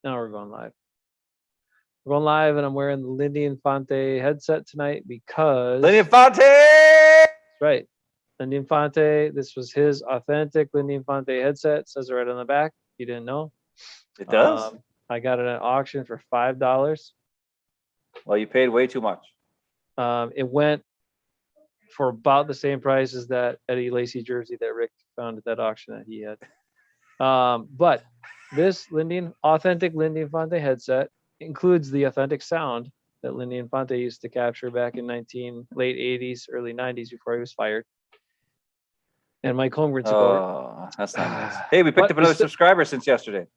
Now we're going live. We're going live, and I'm wearing the Lindy Infante headset tonight because... Lindy Infante! That's right. Lindy Infante. This was his authentic Lindy Infante headset. It says it right on the back. You didn't know? It does? I got it at auction for $5. Well, you paid way too much. It went for about the same price as that Eddie Lacy jersey that Rick found at that auction that he had. But this authentic Lindy Infante headset includes the authentic sound that Lindy Infante used to capture back in late 80s, early 90s before he was fired. And Mike Holmgren took over. Oh, that's not nice. Hey, we picked up another subscriber since yesterday.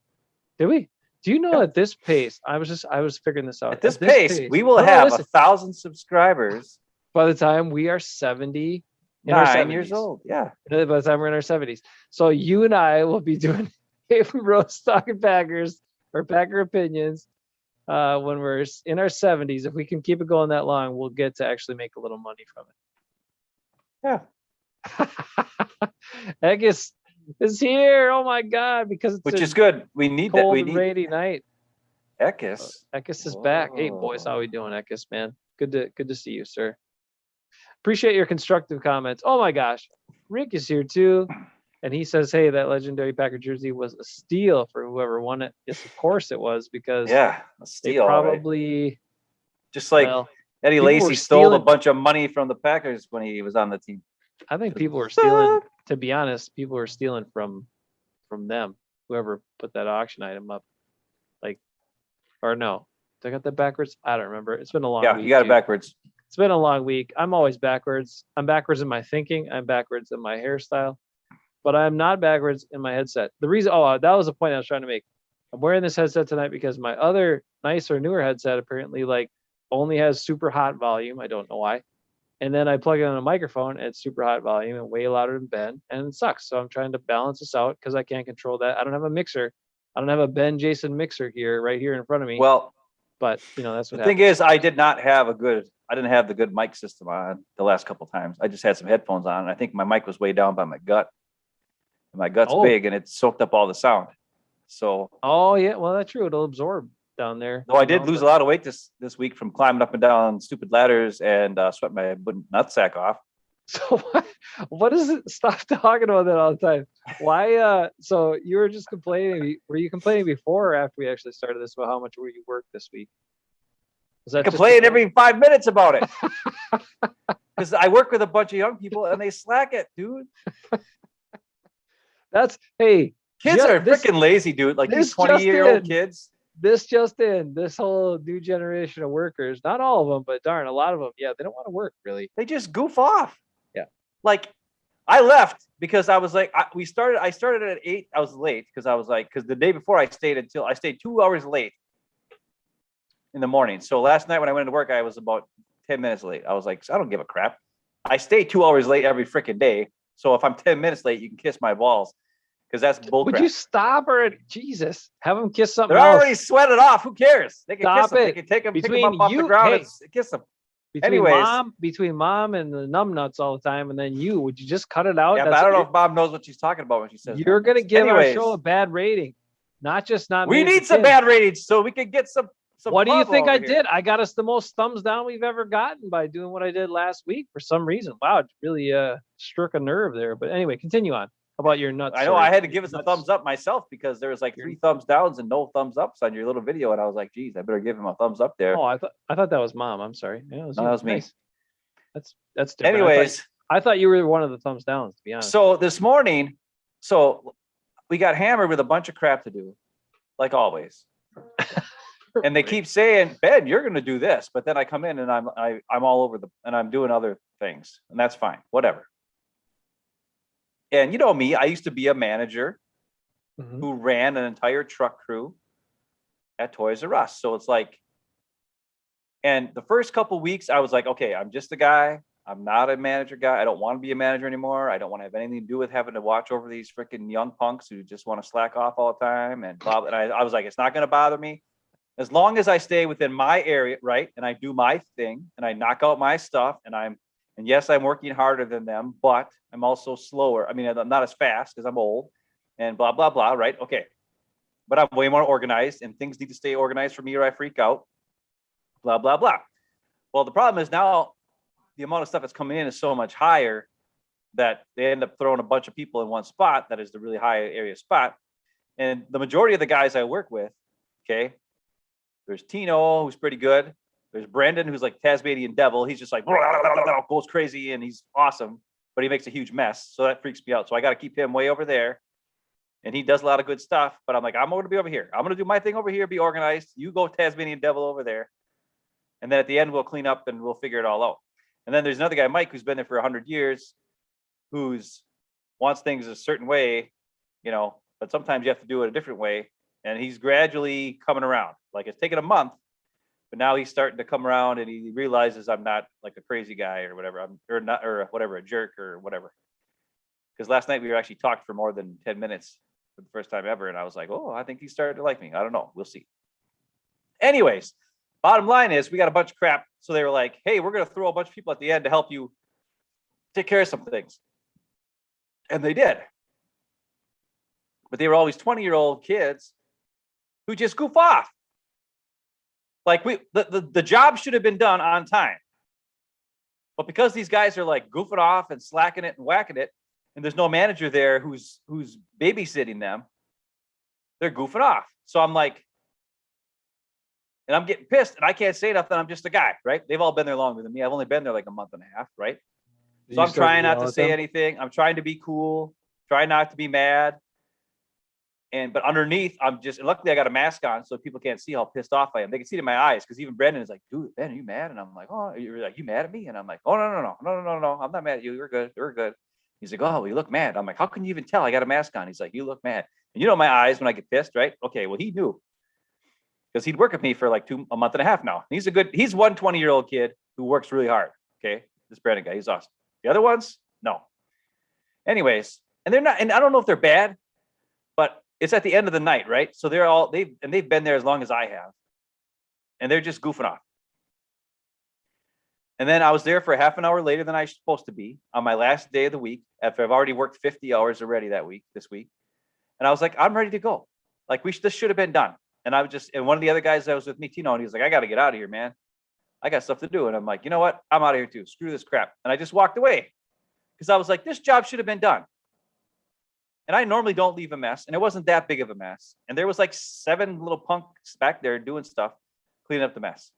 Did we? Do you know at this pace, I was figuring this out. At this pace, we will have 1,000 subscribers by the time we are 70 years old. Yeah. By the time we're in our 70s. So you and I will be doing Hafeman Roast talking Packers or Packer opinions when we're in our 70s. If we can keep it going that long, we'll get to actually make a little money from it. Yeah. Eckes is here. Oh my God! Because which is good. We need cold that. We and need rainy night. Eckes. Eckes is back. Hey boys, how we doing, Eckes? Man, good to see you, sir. Appreciate your constructive comments. Oh my gosh, Rick is here too, and he says, "Hey, that legendary Packer jersey was a steal for whoever won it." Yes, of course it was, because a steal. They probably right. Just like Eddie Lacy stole a bunch of money from the Packers when he was on the team. I think people were stealing. To be honest, people were stealing from them. Whoever put that auction item up, or no, did I got that backwards? I don't remember. It's been a long week. Yeah, you got it backwards. It's been a long week. I'm always backwards. I'm backwards in my thinking. I'm backwards in my hairstyle, but I'm not backwards in my headset. The reason, that was the point I was trying to make. I'm wearing this headset tonight because my other nicer, newer headset apparently only has super hot volume. I don't know why. And then I plug it on a microphone and it's super hot volume and way louder than Ben, and it sucks. So I'm trying to balance this out because I can't control that. I don't have a mixer. I don't have a Ben Jason mixer right here in front of me. Well, but that's what the thing is, I didn't have the good mic system on the last couple of times. I just had some headphones on, and I think my mic was way down by my gut. And my gut's big, and it soaked up all the sound. So. Oh yeah, well that's true. It'll absorb down there. No, I did lose a lot of weight this week from climbing up and down stupid ladders and sweat my nutsack off. So what is it? Stop talking about that all the time. Why? So you were just complaining. Were you complaining before or after we actually started this about how much you worked this week? Was that complain every 5 minutes about it? Because I work with a bunch of young people and they slack it, dude. Hey. Kids are freaking lazy, dude. Like these 20-year-old kids. This whole new generation of workers, not all of them, but darn, a lot of them, they don't want to work really. They just goof off. Yeah. Like I left because I was like, I started at 8. I was late because the day before I stayed 2 hours late in the morning. So last night when I went into work, I was about 10 minutes late. I was like, I don't give a crap. I stay 2 hours late every freaking day. So if I'm 10 minutes late, you can kiss my balls. Because that's bullcrap. Would you stop her? Jesus, have them kiss something They're else. already sweated off. Who cares? They can kiss them. They can take them, pick them up off the ground and kiss them. Between mom and the numbnuts all the time, and then would you just cut it out? Yeah, but I don't know if Mom knows what she's talking about when she says you're going to give our show a bad rating, not. We need some bad ratings so we can get some. What do you think I did? I got us the most thumbs down we've ever gotten by doing what I did last week for some reason. Wow, it really struck a nerve there. But anyway, continue on. About your nuts. I know I had to give us a thumbs up myself because there was 3 thumbs downs and no thumbs ups on your little video, and I was like, geez, I better give him a thumbs up there. Oh, I thought that was Mom. I'm sorry. Yeah, that was me. Nice. That's different. Anyways, I thought you were one of the thumbs downs, to be honest. So this morning, we got hammered with a bunch of crap to do, like always. And they keep saying, Ben, you're going to do this, but then I come in and I'm all over and I'm doing other things, and that's fine, whatever. And you know me, I used to be a manager who ran an entire truck crew at Toys R Us. So it's like, and the first couple of weeks, I was like, okay, I'm just a guy. I'm not a manager guy. I don't want to be a manager anymore. I don't want to have anything to do with having to watch over these freaking young punks who just want to slack off all the time. And blah, blah. And I was like, it's not going to bother me. As long as I stay within my area, right? And I do my thing and I knock out my stuff and yes, I'm working harder than them, but I'm also slower. I mean, I'm not as fast because I'm old and blah, blah, blah, right? Okay. but I'm way more organized, and things need to stay organized for me or I freak out. Blah, blah, blah. Well, the problem is now the amount of stuff that's coming in is so much higher that they end up throwing a bunch of people in one spot. That is the really high area spot. And the majority of the guys I work with, okay, there's Tino, who's pretty good. There's Brandon, who's like Tasmanian devil. He's just like goes crazy and he's awesome, but he makes a huge mess. So that freaks me out. So I got to keep him way over there. And he does a lot of good stuff, but I'm like, I'm going to be over here. I'm going to do my thing over here, be organized. You go Tasmanian devil over there. And then at the end, we'll clean up and we'll figure it all out. And then there's another guy, Mike, who's been there for 100 years, who's wants things a certain way, you know, but sometimes you have to do it a different way. And he's gradually coming around. Like it's taken a month, but now he's starting to come around and he realizes I'm not like a crazy guy or whatever. A jerk or whatever. Because last night we actually talked for more than 10 minutes for the first time ever. And I was like, oh, I think he started to like me. I don't know. We'll see. Anyways, bottom line is we got a bunch of crap. So they were like, hey, we're going to throw a bunch of people at the end to help you take care of some things. And they did. But they were always 20-year-old kids who just goof off. Like the job should have been done on time. But because these guys are like goofing off and slacking it and whacking it, and there's no manager there who's babysitting them, they're goofing off. So I'm like, and I'm getting pissed and I can't say nothing. I'm just a guy, right? They've all been there longer than me. I've only been there like a month and a half, right? So I'm trying not to say anything. I'm trying to be cool, try not to be mad. But underneath, I'm just, and luckily I got a mask on so people can't see how pissed off I am. They can see it in my eyes because even Brendan is like, dude, Ben, are you mad? And I'm like, oh, you're like, you mad at me? And I'm like, oh, no. I'm not mad at you. You're good. We're good. He's like, oh, you look mad. I'm like, how can you even tell? I got a mask on. He's like, you look mad. And you know my eyes when I get pissed, right? Okay, well, he knew because he'd worked with me for like a month and a half now. He's one 20-year-old kid who works really hard. Okay, this Brandon guy, he's awesome. The other ones, no. Anyways, and they're not, and I don't know if they're bad, but it's at the end of the night, right? So they've been there as long as I have, and they're just goofing off. And then I was there for half an hour later than I was supposed to be on my last day of the week after I've already worked 50 hours already this week. And I was like, I'm ready to go. Like this should have been done. And and one of the other guys that was with me, Tino, and he was like, I got to get out of here, man. I got stuff to do. And I'm like, you know what? I'm out of here too. Screw this crap. And I just walked away because I was like, this job should have been done. And I normally don't leave a mess. And it wasn't that big of a mess. And there was like 7 little punks back there doing stuff, cleaning up the mess.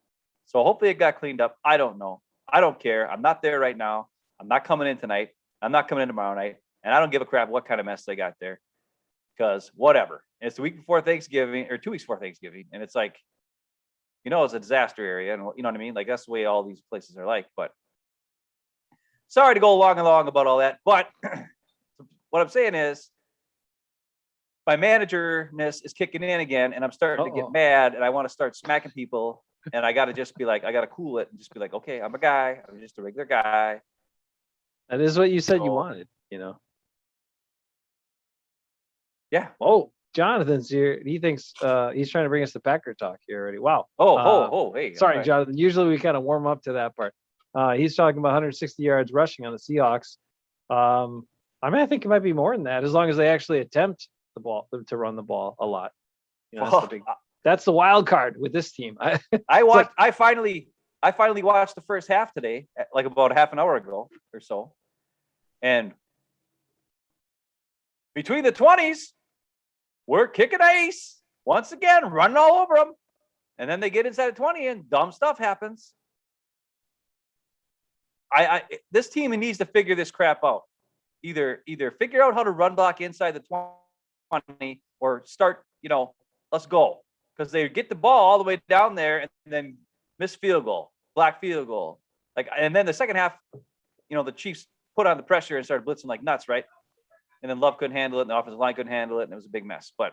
So hopefully it got cleaned up. I don't know. I don't care. I'm not there right now. I'm not coming in tonight. I'm not coming in tomorrow night. And I don't give a crap what kind of mess they got there. Because whatever. And it's the week before Thanksgiving or 2 weeks before Thanksgiving. And it's like, you know, it's a disaster area. And you know what I mean? Like that's the way all these places are like. But sorry to go long and long about all that. But what I'm saying is my manager-ness is kicking in again. And I'm starting to get mad. And I want to start smacking people. And I got to just be like, I got to cool it and just be like, okay, I'm a guy. I'm just a regular guy. That is what you said you wanted, you know? Yeah. Oh, Jonathan's here. He thinks he's trying to bring us the Packer talk here already. Wow. Hey. Sorry, right. Jonathan. Usually we kind of warm up to that part. He's talking about 160 yards rushing on the Seahawks. I mean, I think it might be more than that as long as they actually attempt to run the ball a lot. You know, that's the wild card with this team. I finally watched the first half today, like about half an hour ago or so. And between the 20s, we're kicking ace once again, running all over them. And then they get inside the 20 and dumb stuff happens. This team needs to figure this crap out. Either figure out how to run block inside the 20 or start, let's go. Because they get the ball all the way down there and then miss field goal, black field goal. And then the second half, the Chiefs put on the pressure and started blitzing like nuts, right? And then Love couldn't handle it, and the offensive line couldn't handle it, and it was a big mess. But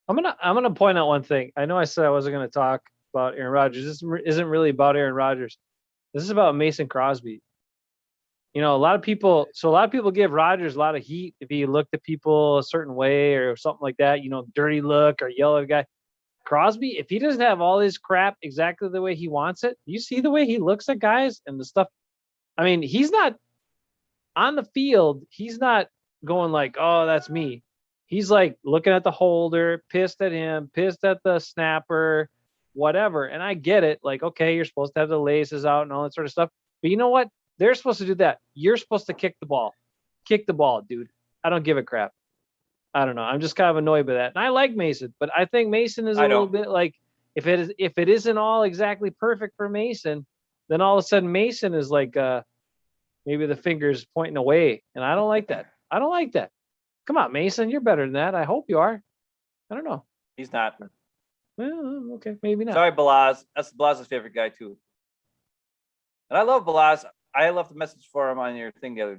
I'm gonna point out one thing. I know I said I wasn't gonna talk about Aaron Rodgers. This isn't really about Aaron Rodgers. This is about Mason Crosby. A lot of people give Rodgers a lot of heat if he looked at people a certain way or something like that. Dirty look or yell at a guy. Crosby, if he doesn't have all his crap exactly the way he wants it, you see the way he looks at guys and the stuff. I mean, he's not on the field. He's not going like, oh, that's me. he's like looking at the holder, pissed at him, pissed at the snapper, whatever. And I get it. Like, okay, you're supposed to have the laces out and all that sort of stuff. But you know what? They're supposed to do that. You're supposed to kick the ball. Kick the ball, dude. I don't give a crap. I don't know. I'm just kind of annoyed by that. And I like Mason, but I think Mason is a little bit like if it isn't all exactly perfect for Mason, then all of a sudden Mason is like maybe the fingers pointing away. And I don't like that. I don't like that. Come on, Mason, you're better than that. I hope you are. I don't know. He's not. Well, okay, maybe not. Sorry, Balaz. That's Balaz's favorite guy too. And I love Balaz. I left a message for him on your thing the other.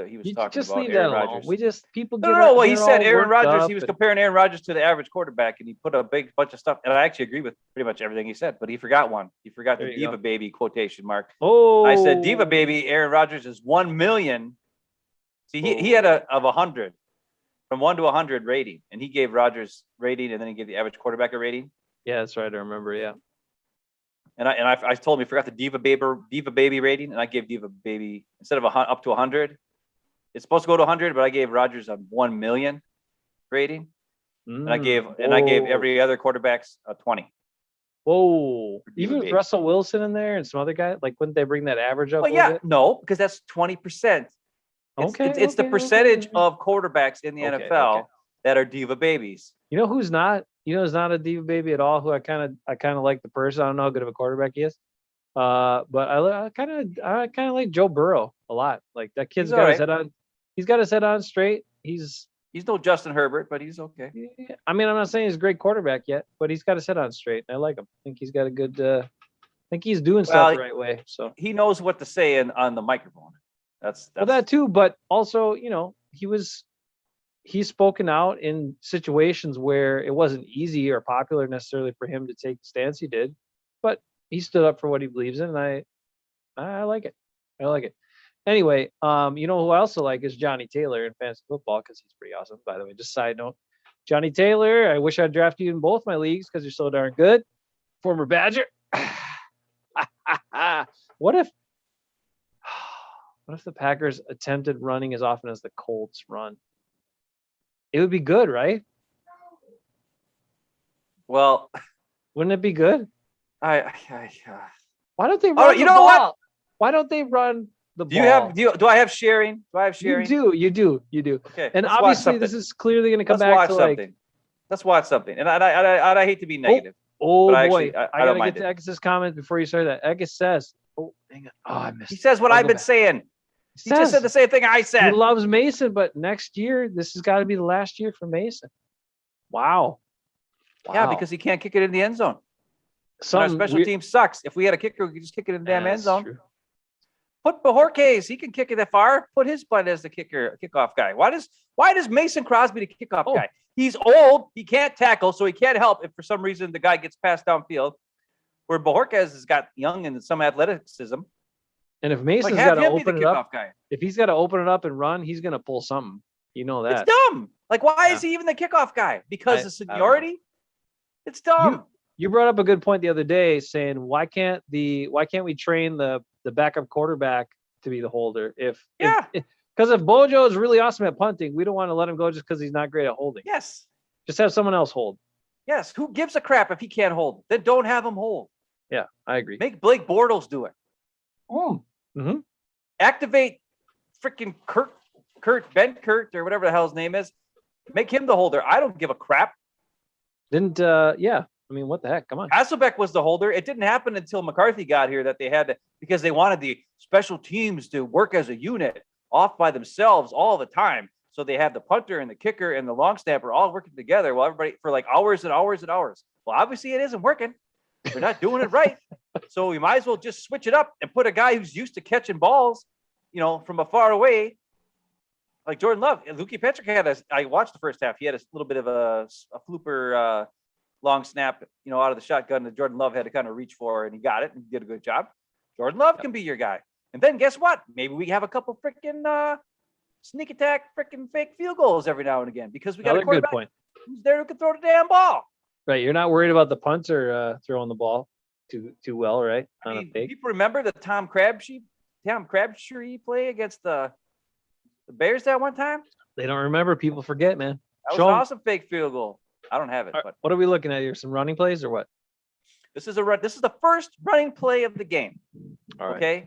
He was talking just about leave Aaron that alone. Rodgers. We just people. No. Well, he said Aaron Rodgers. He was comparing Aaron Rodgers to the average quarterback, and he put a big bunch of stuff. And I actually agree with pretty much everything he said, but he forgot one. He forgot the Diva Baby quotation mark. Oh, I said Diva Baby. Aaron Rodgers is 1 million. See, he had of 100, from 1 to 100 rating, and he gave Rodgers rating, and then he gave the average quarterback a rating. Yeah, that's right. I remember. Yeah. And I told him he forgot the Diva Baby rating, and I gave Diva Baby instead of up to 100. It's supposed to go to 100, but I gave Rodgers a 1 million rating, and I gave every other quarterbacks a 20. Whoa! Even with Russell Wilson in there and some other guy, like wouldn't they bring that average up? Well, yeah, no, because that's 20%. It's the percentage of quarterbacks in the NFL that are Diva Babies. You know who's not? You know who's not a Diva Baby at all? Who I kind of like the person. I don't know how good of a quarterback he is. But I kind of like Joe Burrow a lot. Like that kid's got his head on. He's got his head on straight. He's no Justin Herbert, but he's okay. I mean, I'm not saying he's a great quarterback yet, but he's got his head on straight. I like him. I think he's got a good. I think he's doing stuff the right way. So he knows what to say on the microphone. That's that too. But also, he's spoken out in situations where it wasn't easy or popular necessarily for him to take the stance he did, but he stood up for what he believes in, and I like it. I like it. Anyway, you know who I also like is Johnny Taylor in fantasy football because he's pretty awesome. By the way, just side note, Johnny Taylor. I wish I'd drafted you in both my leagues because you're so darn good. Former Badger. What if the Packers attempted running as often as the Colts run? It would be good, right? Well, wouldn't it be good? Why don't they run the ball? What? Why don't they run the ball? Do I have sharing? Do I have sharing? You do. Okay. And obviously this is clearly going to come back to something. Let's watch something. And I hate to be negative. Oh boy. I got to get to Eggis's comment before you start that. Eggis says, hang on. Oh, I missed it. He says what I've been saying. He just said the same thing I said. He loves Mason, but next year, this has got to be the last year for Mason. Wow. Yeah, because he can't kick it in the end zone. Our special team sucks. If we had a kicker, we could just kick it in the damn end zone. True. Put Bajorquez. He can kick it that far. Put his butt as the kickoff guy. Why does Mason Crosby the kickoff guy? He's old. He can't tackle, so he can't help if for some reason the guy gets passed downfield. Where Bajorquez has got young and some athleticism. And if Mason's got to open it up, if he's got to open it up and run, he's going to pull something. You know that. It's dumb. Like, why is he even the kickoff guy? Because of seniority? It's dumb. You brought up a good point the other day saying, why can't we train the backup quarterback to be the holder? Because if Bojo is really awesome at punting, we don't want to let him go just because he's not great at holding. Yes. Just have someone else hold. Yes. Who gives a crap if he can't hold? Then don't have him hold. Yeah, I agree. Make Blake Bortles do it. Mm-hmm. Activate freaking Ben Kurt, or whatever the hell his name is. Make him the holder. I don't give a crap. I mean, what the heck? Come on. Hasselbeck was the holder. It didn't happen until McCarthy got here that they had to, because they wanted the special teams to work as a unit off by themselves all the time. So they have the punter and the kicker and the long snapper all working together while everybody for like hours and hours and hours. Well, obviously it isn't working. We're not doing it right. So we might as well just switch it up and put a guy who's used to catching balls, from afar away, like Jordan Love. And Lukey Patrick I watched the first half. He had a little bit of a flooper long snap, out of the shotgun that Jordan Love had to kind of reach for, and he got it and did a good job. Jordan Love can be your guy. And then guess what? Maybe we have a couple freaking sneak attack, freaking fake field goals every now and again because we got a quarterback who's there who can throw the damn ball. Right. You're not worried about the punter throwing the ball too well, right? People remember the Tom Crabtree play against the Bears that one time? They don't remember. People forget, man. That was Show an 'em. awesome fake field goal. I don't have it, but What are we looking at here? Some running plays or what? this is the first running play of the game. All right. Okay.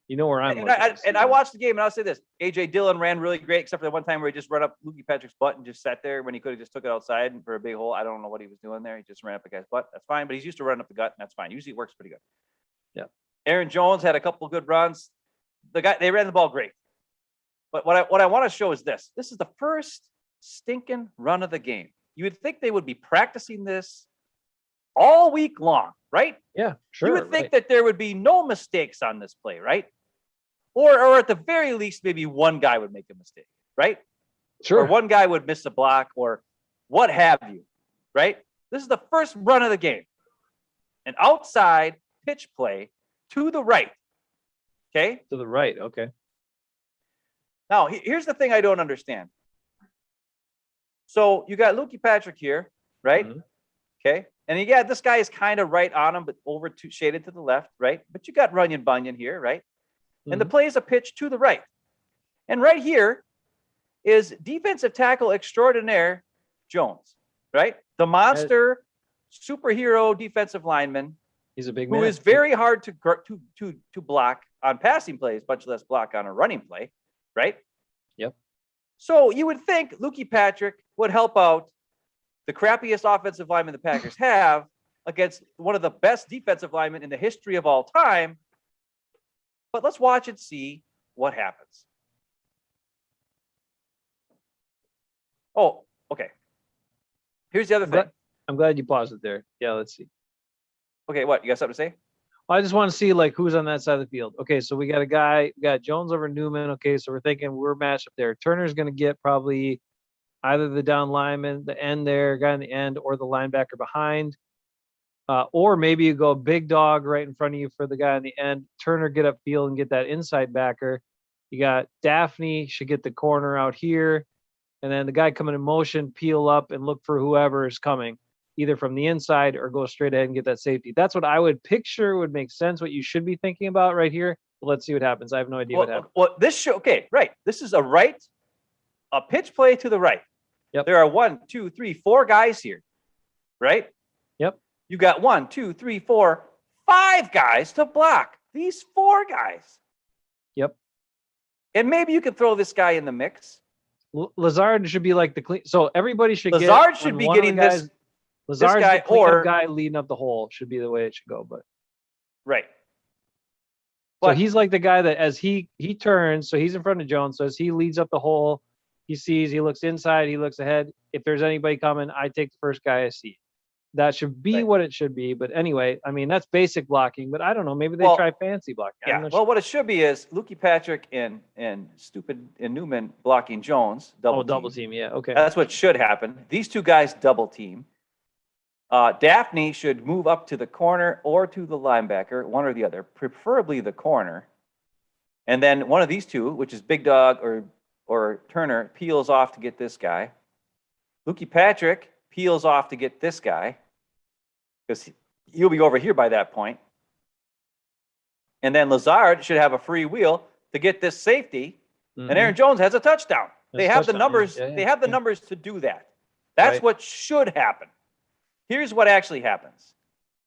You know where I'm And looking. I watched the game, and I'll say this: AJ Dillon ran really great, except for the one time where he just ran up Lukey Patrick's butt and just sat there when he could have just took it outside for a big hole. I don't know what he was doing there. He just ran up the guy's butt. That's fine, but he's used to running up the gut, and that's fine. Usually it works pretty good. Yeah. Aaron Jones had a couple of good runs. They ran the ball great. But what I want to show is this. This is the first stinking run of the game. You would think they would be practicing this all week long, right? Yeah, sure. You would think that there would be no mistakes on this play, right? Or at the very least, maybe one guy would make a mistake, right? Sure. Or one guy would miss a block or what have you, right? This is the first run of the game. An outside pitch play to the right, okay? To the right, okay. Now, here's the thing I don't understand. So you got Lukey Patrick here, right? Mm-hmm. Okay. And yeah, this guy is kind of right on him, but shaded to the left, right? But you got Runyon Bunyan here, right? Mm-hmm. And the play is a pitch to the right. And right here is defensive tackle extraordinaire Jones, right? The monster superhero defensive lineman. He's a big man. Who is very hard to block on passing plays, much less block on a running play, right? Yep. So you would think Lukey Patrick would help out the crappiest offensive lineman the Packers have against one of the best defensive linemen in the history of all time. But let's watch and see what happens. Oh, okay. Here's the other thing. I'm glad you paused it there. Yeah, let's see. Okay, what? You got something to say? I just want to see like who's on that side of the field. Okay, so we got Jones over Newman. Okay, so we're thinking we're matched up there. Turner's going to get probably either the down lineman, the end there, guy in the end, or the linebacker behind. Or maybe you go big dog right in front of you for the guy in the end. Turner get upfield and get that inside backer. You got Daphne should get the corner out here. And then the guy coming in motion, peel up and look for whoever is coming, either from the inside or go straight ahead and get that safety. That's what I would picture would make sense, what you should be thinking about right here. But let's see what happens. I have no idea what happens. Well, right. This is a pitch play to the right. Yep. There are 1, 2, 3, 4 guys here, right? Yep. You got 1, 2, 3, 4, 5 guys to block these 4 guys. Yep. And maybe you can throw this guy in the mix. Lazard should be like the clean. So everybody should Lazard should be getting this. Lazard's guy the cleanup or guy leading up the hole should be the way it should go. But right. So he's like the guy that as he turns, so he's in front of Jones. So as he leads up the hole, he sees, he looks inside, he looks ahead. If there's anybody coming, I take the first guy I see. That should be what it should be. But anyway, I mean, that's basic blocking, but I don't know. Maybe they try fancy blocking. Yeah. Well, what it should be is Lukey Patrick and Newman blocking Jones. Double team. Yeah. Okay. That's what should happen. These 2 guys double team. Daphne should move up to the corner or to the linebacker, one or the other, preferably the corner. And then one of these 2, which is Big Dog or Turner, peels off to get this guy. Lukey Patrick peels off to get this guy because he'll be over here by that point. And then Lazard should have a free wheel to get this safety. Mm-hmm. And Aaron Jones has a touchdown. They have the numbers. Yeah. They have the numbers to do that. That's what should happen. Here's what actually happens.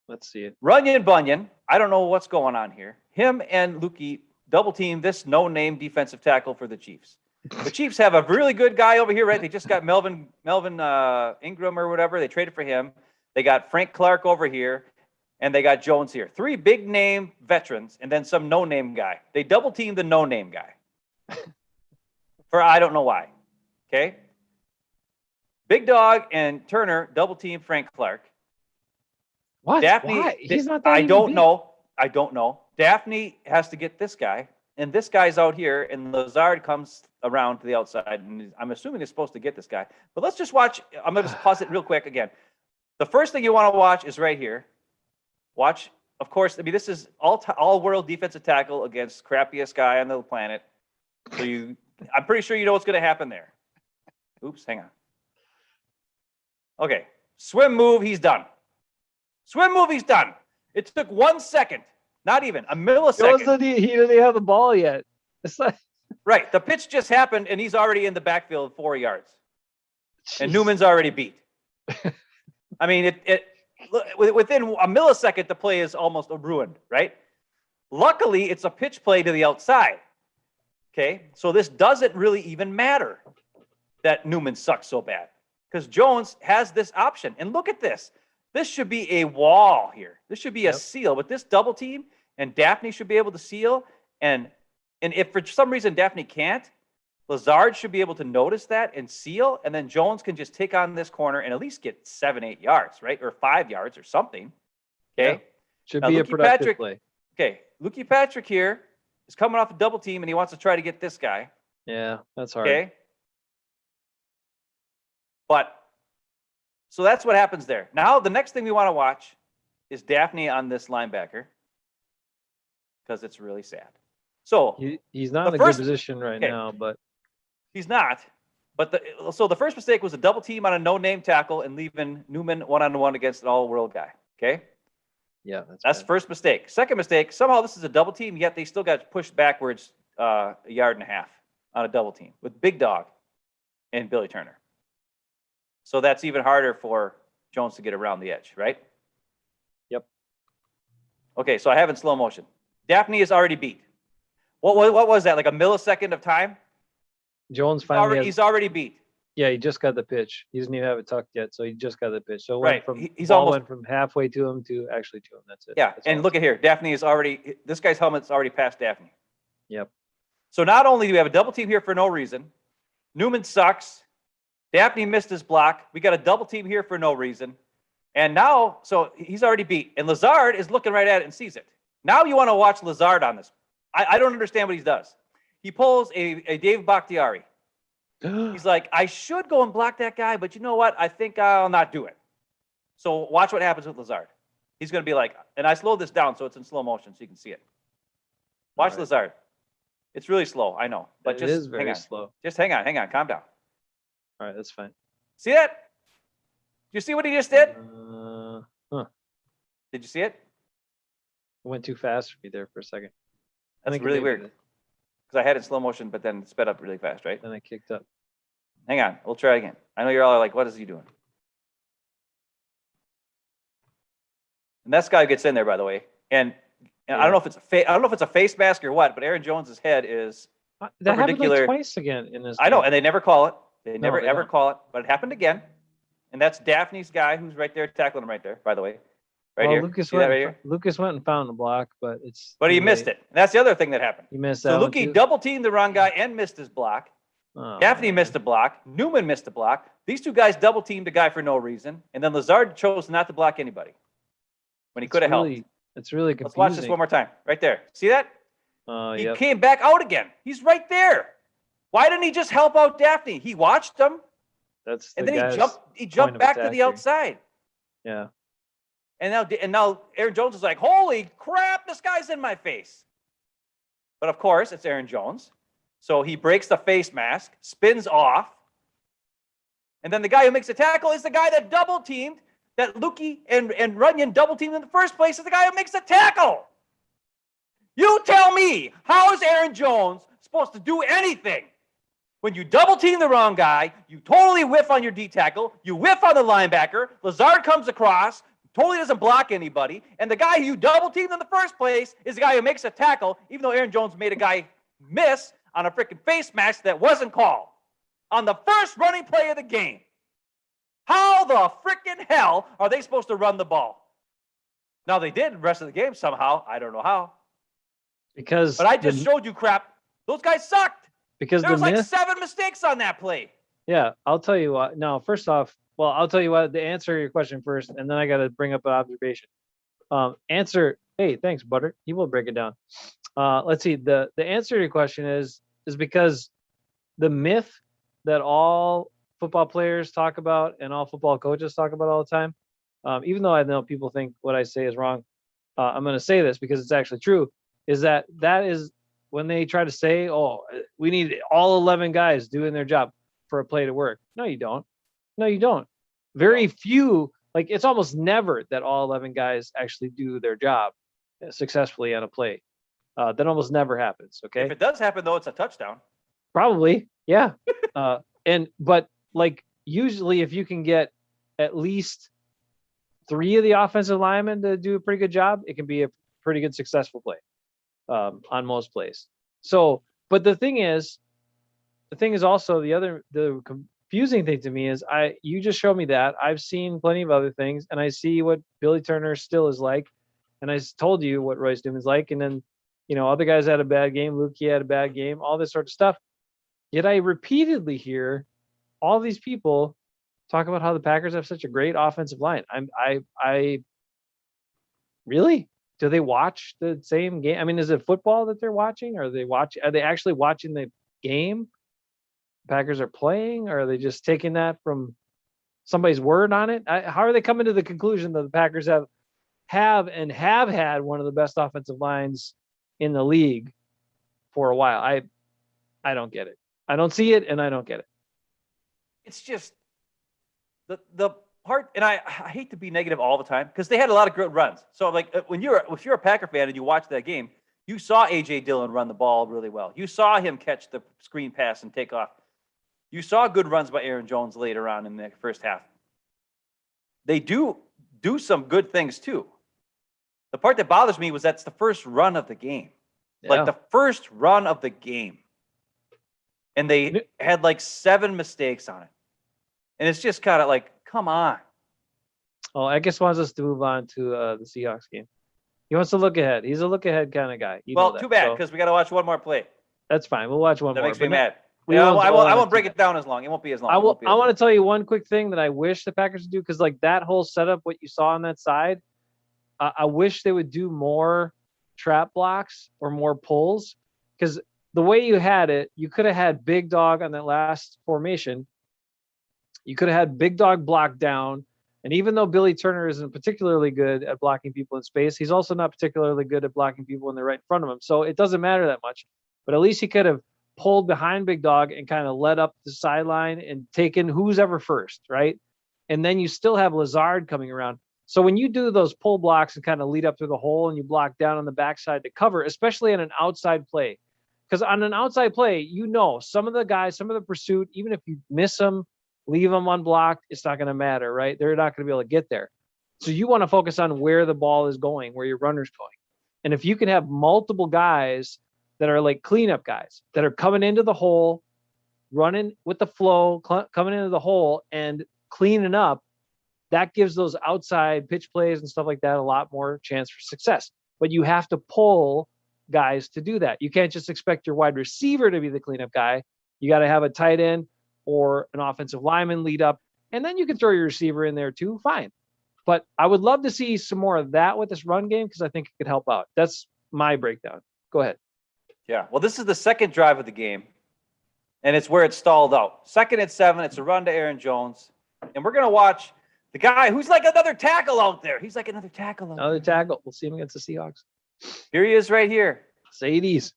Let's see it. Runyon Bunyan. I don't know what's going on here. Him and Lukey double team this no-name defensive tackle for the Chiefs. The Chiefs have a really good guy over here, right? They just got Melvin Ingram or whatever. They traded for him. They got Frank Clark over here, and they got Jones here. 3 big-name veterans, and then some no-name guy. They double-teamed the no-name guy. For I don't know why. Okay? Big Dog and Turner double-team Frank Clark. What? Daphne, why? He's not that I don't know. Daphne has to get this guy. And this guy's out here, and Lazard comes around to the outside, and I'm assuming he's supposed to get this guy. But let's just watch. I'm going to pause it real quick again. The first thing you want to watch is right here. Watch, of course, I mean, this is all-world defensive tackle against crappiest guy on the planet. So I'm pretty sure you know what's going to happen there. Oops, hang on. Okay, swim move, he's done. Swim move, he's done. It took 1 second. Not even a millisecond. He doesn't have the ball yet. It's like right. The pitch just happened, and he's already in the backfield 4 yards. and Jeez. Newman's already beat. I mean, within a millisecond, the play is almost ruined, right? Luckily, it's a pitch play to the outside. Okay, so this doesn't really even matter that Newman sucks so bad because Jones has this option. And look at this. This should be a wall here. This should be a seal. But this double team, and Daphne should be able to seal. And if for some reason Daphne can't, Lazard should be able to notice that and seal. And then Jones can just take on this corner and at least get 7-8 yards, right? Or 5 yards or something. Okay. Yeah. Should be a productive play. Okay. Lukey Patrick here is coming off a double team and he wants to try to get this guy. Yeah, that's hard. Okay. But so that's what happens there. Now, the next thing we want to watch is Daphne on this linebacker because it's really sad. So he's not in a good position right now, but he's not. But so the first mistake was a double team on a no-name tackle and leaving Newman one-on-one against an all-world guy. Okay. Yeah, that's the first mistake. Second mistake, somehow this is a double team, yet they still got pushed backwards a yard and a half on a double team with Big Dog and Billy Turner. So that's even harder for Jones to get around the edge, right? Yep. Okay, so I have in slow motion. Daphne is already beat. What was that, like a millisecond of time? Jones finally he's already beat. Yeah, he just got the pitch. He doesn't even have it tucked yet, so he just got the pitch. So right. He's almost went from halfway to him to actually to him. That's it. Yeah, that's and look at here. Daphne is already, this guy's helmet's already past Daphne. Yep. So not only do we have a double team here for no reason, Newman sucks, Daphne missed his block, we got a double team here for no reason, and now, so he's already beat, and Lazard is looking right at it and sees it. Now you want to watch Lazard on this. I don't understand what he does. He pulls a Dave Bakhtiari. He's like, I should go and block that guy, but you know what? I think I'll not do it. So watch what happens with Lazard. He's going to be like, and I slowed this down so it's in slow motion so you can see it. Watch Lazard. It's really slow, I know. But it is very slow. Just hang on, calm down. All right, that's fine. See that? Did you see what he just did? Did you see it? It went too fast for me there for a second. That's really weird. Because I had it in slow motion, but then it sped up really fast, right? Then I kicked up. Hang on. We'll try again. I know you're all like, what is he doing? And that guy gets in there, by the way. And I don't know if it's a face mask or what, but Aaron Jones's head is that happened like twice again in this game. I know, and they never call it. They never ever call it, but it happened again. And that's Daphne's guy who's right there tackling him right there, by the way. Right here. Lucas went and found the block, but he missed it. And that's the other thing that happened. He missed that. So Lukey double teamed the wrong guy and missed his block. Oh, Daphne missed a block. Newman missed a block. These two guys double teamed a guy for no reason, and then Lazard chose not to block anybody when he could have helped. It's really confusing. Let's watch this one more time. Right there. See that? He came back out again. He's right there. Why didn't he just help out Daphne? He watched him. And then he jumped back to the outside. Yeah. And now Aaron Jones is like, holy crap, this guy's in my face. But of course, it's Aaron Jones. So he breaks the face mask, spins off. And then the guy who makes the tackle is the guy that double teamed, that Lukey and Runyon double teamed in the first place, is the guy who makes the tackle. You tell me, how is Aaron Jones supposed to do anything? When you double team the wrong guy, you totally whiff on your D tackle, you whiff on the linebacker, Lazard comes across, totally doesn't block anybody, and the guy who you double teamed in the first place is the guy who makes a tackle, even though Aaron Jones made a guy miss on a freaking face mask that wasn't called on the first running play of the game. How the freaking hell are they supposed to run the ball? Now they did the rest of the game somehow. I don't know how. But I just showed you crap. Those guys sucked. Because there was like 7 mistakes on that play. Yeah, I'll tell you what. No, first off, I'll tell you what. The answer to your question first, and then I got to bring up an observation. Hey, thanks, Butter. He will break it down. Let's see. The answer to your question is because the myth that all football players talk about and all football coaches talk about all the time, even though I know people think what I say is wrong, I'm going to say this because it's actually true, is that is when they try to say, oh, we need all 11 guys doing their job for a play to work. No, you don't. Very few, like it's almost never that all 11 guys actually do their job successfully on a play. That almost never happens. Okay. If it does happen though, it's a touchdown. Probably. Yeah. But like usually if you can get at least 3 of the offensive linemen to do a pretty good job, it can be a pretty good successful play on most plays. So, but the thing is also the confusing thing to me is you just showed me that. I've seen plenty of other things, and I see what Billy Turner still is like, and I told you what Royce Newman's like, and then other guys had a bad game, Lukey had a bad game, all this sort of stuff. Yet I repeatedly hear all these people talk about how the Packers have such a great offensive line. I really, do they watch the same game? I mean, is it football that they're watching? Are they actually watching the game Packers are playing, or are they just taking that from somebody's word on it? How are they coming to the conclusion that the Packers have had one of the best offensive lines in the league for a while? I don't get it. I don't see it, and I don't get it. It's just the part, and I hate to be negative all the time because they had a lot of good runs. So like if you're a Packer fan and you watch that game, you saw A.J. Dillon run the ball really well. You saw him catch the screen pass and take off. You saw good runs by Aaron Jones later on in the first half. They do some good things too. The part that bothers me was that's the first run of the game. Yeah. Like the first run of the game. And they had like 7 mistakes on it. And it's just kind of like, come on. Oh, I guess wants us to move on to the Seahawks game. He wants to look ahead. He's a look ahead kind of guy. Well, too bad, because we got to watch one more play. That's fine. We'll watch one more. That makes me mad. I won't break it down as long. It won't be as long. I want to tell you one quick thing that I wish the Packers would do, because like that whole setup, what you saw on that side, I wish they would do more trap blocks or more pulls, because the way you had it, you could have had Big Dog on that last formation. You could have had Big Dog blocked down. And even though Billy Turner isn't particularly good at blocking people in space, he's also not particularly good at blocking people when they're right in front of him. So it doesn't matter that much. But at least he could have pulled behind Big Dog and kind of led up the sideline and taken who's ever first, right? And then you still have Lazard coming around. So when you do those pull blocks and kind of lead up through the hole and you block down on the backside to cover, especially in an outside play, because on an outside play, some of the guys, some of the pursuit, even if you miss them, leave them unblocked, it's not going to matter, right? They're not going to be able to get there. So you want to focus on where the ball is going, where your runner's going. And if you can have multiple guys that are like cleanup guys that are coming into the hole, running with the flow, coming into the hole and cleaning up, that gives those outside pitch plays and stuff like that a lot more chance for success. But you have to pull guys to do that. You can't just expect your wide receiver to be the cleanup guy. You got to have a tight end or an offensive lineman lead up, and then you can throw your receiver in there too. Fine. But I would love to see some more of that with this run game, because I think it could help out. That's my breakdown. Go ahead. Yeah. Well, this is the second drive of the game, and it's where it stalled out. 2nd and 7. It's a run to Aaron Jones. And we're going to watch the guy who's like another tackle out there. He's like another tackle out Another there. tackle. We'll see him against the Seahawks. Here he is right here. Sadies.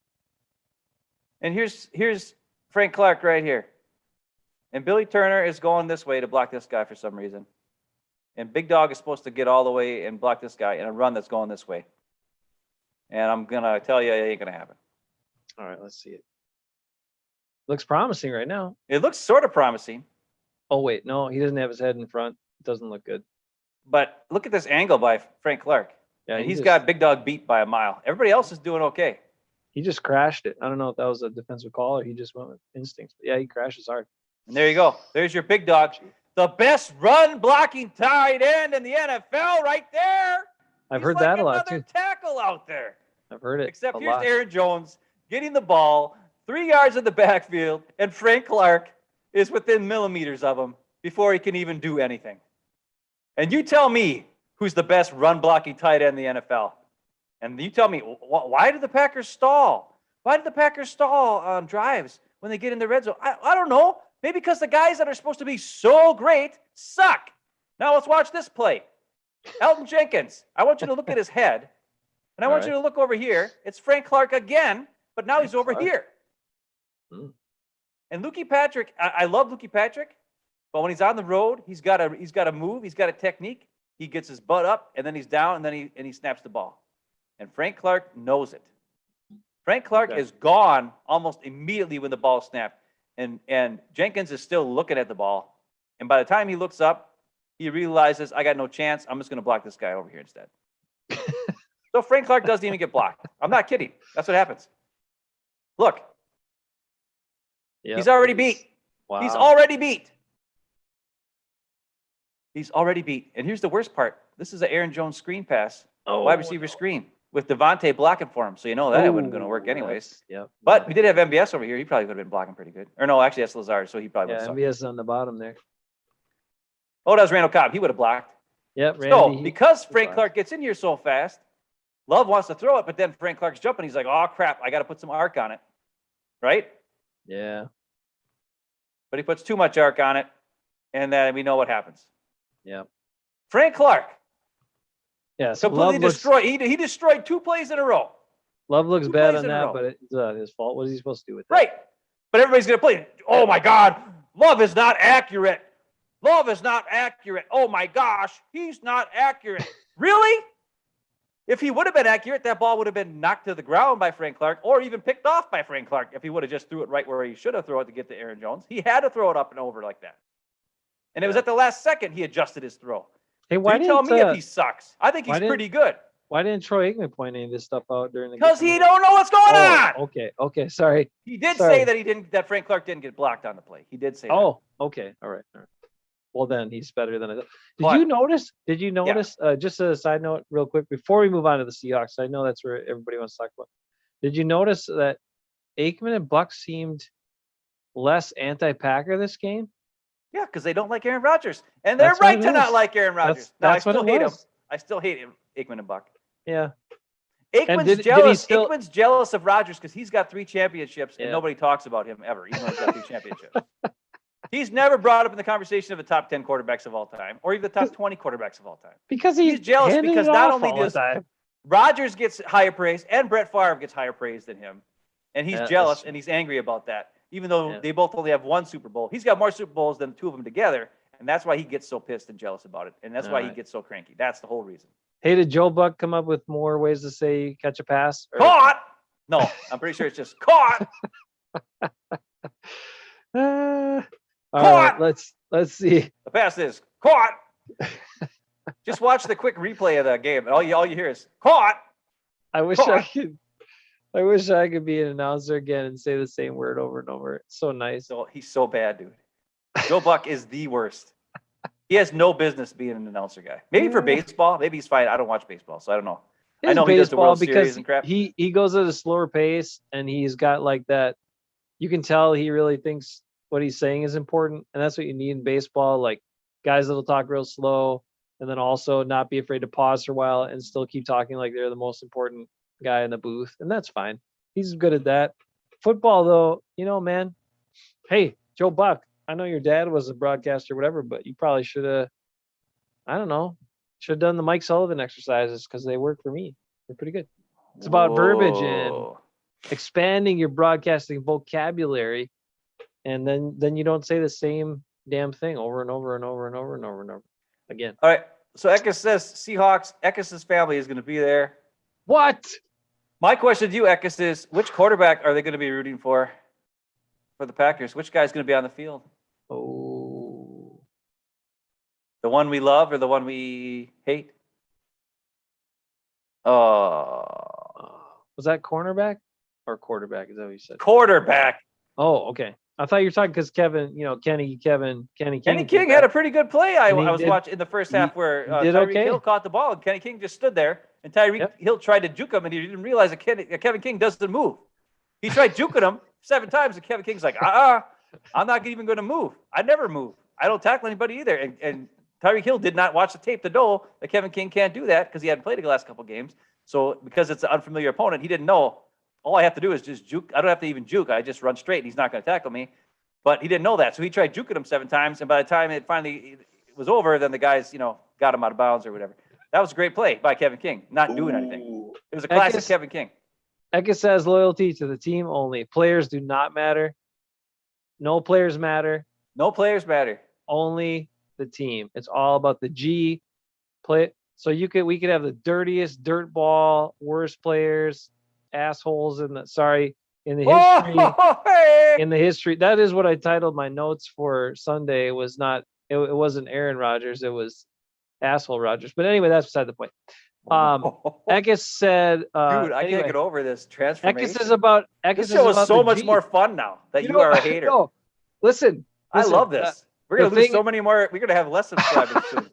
And here's Frank Clark right here. And Billy Turner is going this way to block this guy for some reason. And Big Dog is supposed to get all the way and block this guy in a run that's going this way. And I'm going to tell you, it ain't going to happen. All right, let's see it. Looks promising right now. It looks sort of promising. Oh, wait. No, he doesn't have his head in front. It doesn't look good. But look at this angle by Frank Clark. Yeah, and he's got Big Dog beat by a mile. Everybody else is doing okay. He just crashed it. I don't know if that was a defensive call or he just went with instincts. But yeah, he crashes hard. And there you go. There's your Big Dog. The best run blocking tight end in the NFL right there. I've heard that a lot too. Another tackle out there. I've heard it. Except here's Aaron Jones getting the ball 3 yards in the backfield, and Frank Clark is within millimeters of him before he can even do anything. And you tell me who's the best run blocking tight end in the NFL. And you tell me, why did the Packers stall? Why did the Packers stall on drives when they get in the red zone? I don't know. Maybe because the guys that are supposed to be so great suck. Now let's watch this play. Elton Jenkins, I want you to look at his head. And I want you to look over here. It's Frank Clark again, but now he's over here. And Lukey Patrick, I love Lukey Patrick, but when he's on the road, he's got a move, he's got a technique. He gets his butt up, and then he's down, and then he snaps the ball. And Frank Clark knows it. Frank Clark is gone almost immediately when the ball snapped. And Jenkins is still looking at the ball. And by the time he looks up, he realizes, I got no chance. I'm just going to block this guy over here instead. So Frank Clark doesn't even get blocked. I'm not kidding. That's what happens. Look. Yep. He's already beat. Wow. He's already beat. He's already beat. And here's the worst part. This is an Aaron Jones screen pass. Wide receiver screen with Devontae blocking for him. So you know that it wasn't going to work anyways. Yep. But we did have MBS over here. He probably would have been blocking pretty good. Or no, actually that's Lazard. So he probably would have MBS is on the bottom there. Oh, that was Randall Cobb. He would have blocked. Yep. Randy, so because Frank Clark gets in here so fast, Love wants to throw it, but then Frank Clark's jumping. He's like, oh, crap. I got to put some arc on it. Right? Yeah. But he puts too much arc on it. And then we know what happens. Yeah. Frank Clark. Yeah. So completely destroyed. He destroyed 2 plays in a row. Love looks bad on that, but it's his fault. What is he supposed to do with that? Right. But everybody's going to play. Oh, my God. Love is not accurate. Love is not accurate. Oh, my gosh. He's not accurate. Really? If he would have been accurate, that ball would have been knocked to the ground by Frank Clark or even picked off by Frank Clark if he would have just threw it right where he should have thrown it to get to Aaron Jones. He had to throw it up and over like that. And it was at the last second he adjusted his throw. Hey, why didn't tell me if he sucks? I think he's pretty good. Why didn't Troy Aikman point any of this stuff out during the game? Because he don't know what's going on. Okay. Sorry. He did say that Frank Clark didn't get blocked on the play. He did say that. Oh, okay. All right. Well, then he's better than I thought. Did you notice, just as a side note real quick, before we move on to the Seahawks, I know that's where everybody wants to talk about. Did you notice that Aikman and Buck seemed less anti-Packer this game? Yeah, because they don't like Aaron Rodgers. And they're right to not like Aaron Rodgers. That's what I still hate him. I still hate him, Aikman and Buck. Yeah. Aikman's jealous. Aikman's jealous of Rodgers because he's got 3 championships and nobody talks about him ever, even though he's got 3 championships. He's never brought up in the conversation of the top 10 quarterbacks of all time or even the top 20 quarterbacks of all time. Because he's jealous because not only does Rodgers gets higher praise and Brett Favre gets higher praise than him. And he's jealous and he's angry about that, even though they both only have 1 Super Bowl. He's got more Super Bowls than the 2 of them together. And that's why he gets so pissed and jealous about it. And that's why he gets so cranky. That's the whole reason. Hey, did Joe Buck come up with more ways to say catch a pass? Caught! No, I'm pretty sure it's just caught. All right, let's see. The pass is caught. Just watch the quick replay of that game, and all you hear is caught. I wish I could be an announcer again and say the same word over and over. It's so nice. So he's so bad, dude. Joe Buck is the worst. He has no business being an announcer guy. Maybe for baseball, maybe he's fine. I don't watch baseball, so I don't know. I know he does the World Series and crap. He goes at a slower pace, and he's got like that. You can tell he really thinks what he's saying is important, and that's what you need in baseball. Like guys that'll talk real slow, and then also not be afraid to pause for a while and still keep talking like they're the most important guy in the booth, and that's fine. He's good at that. Football, though, man. Hey, Joe Buck, I know your dad was a broadcaster or whatever, but you probably should have, I don't know, should have done the Mike Sullivan exercises because they work for me. They're pretty good. It's about verbiage and expanding your broadcasting vocabulary, and then you don't say the same damn thing over and over and over and over and over and over again. All right. So Eckes says Seahawks. Eckes' family is going to be there. What? My question to you, Eckes, is which quarterback are they going to be rooting for the Packers? Which guy's going to be on the field? Oh. The one we love or the one we hate? Was that cornerback or quarterback? Is that what you said? Quarterback. Oh, okay. I thought you were talking because Kenny King had a pretty good play. I was watching in the first half where Tyreek Hill caught the ball and Kenny King just stood there and Tyreek Hill tried to juke him and he didn't realize that Kevin King doesn't move. He tried juking him 7 times and Kevin King's like, I'm not even going to move. I never move. I don't tackle anybody either. And Tyreek Hill did not watch the tape to know that Kevin King can't do that because he hadn't played the last couple games. So because it's an unfamiliar opponent, he didn't know. All I have to do is just juke. I don't have to even juke. I just run straight and he's not going to tackle me. But he didn't know that. So he tried juking him 7 times. And by the time it finally was over, then the guys, got him out of bounds or whatever. That was a great play by Kevin King, not doing anything. It was a classic Kevin King. Eckes says loyalty to the team only. Players do not matter. No players matter. No players matter. Only the team. It's all about the G. Play. So we could have the dirtiest dirt ball, worst players, assholes in the history. In the history, that is what I titled my notes for Sunday. Was not It wasn't Aaron Rodgers. It was asshole Rodgers. But anyway, that's beside the point. Eckes said, Dude, I anyway, can't get over this Eckes transformation. is about This show is so the much G. more fun now that you are a hater. No, listen, I love this. We're gonna lose so many more. We're gonna have less subscribers soon.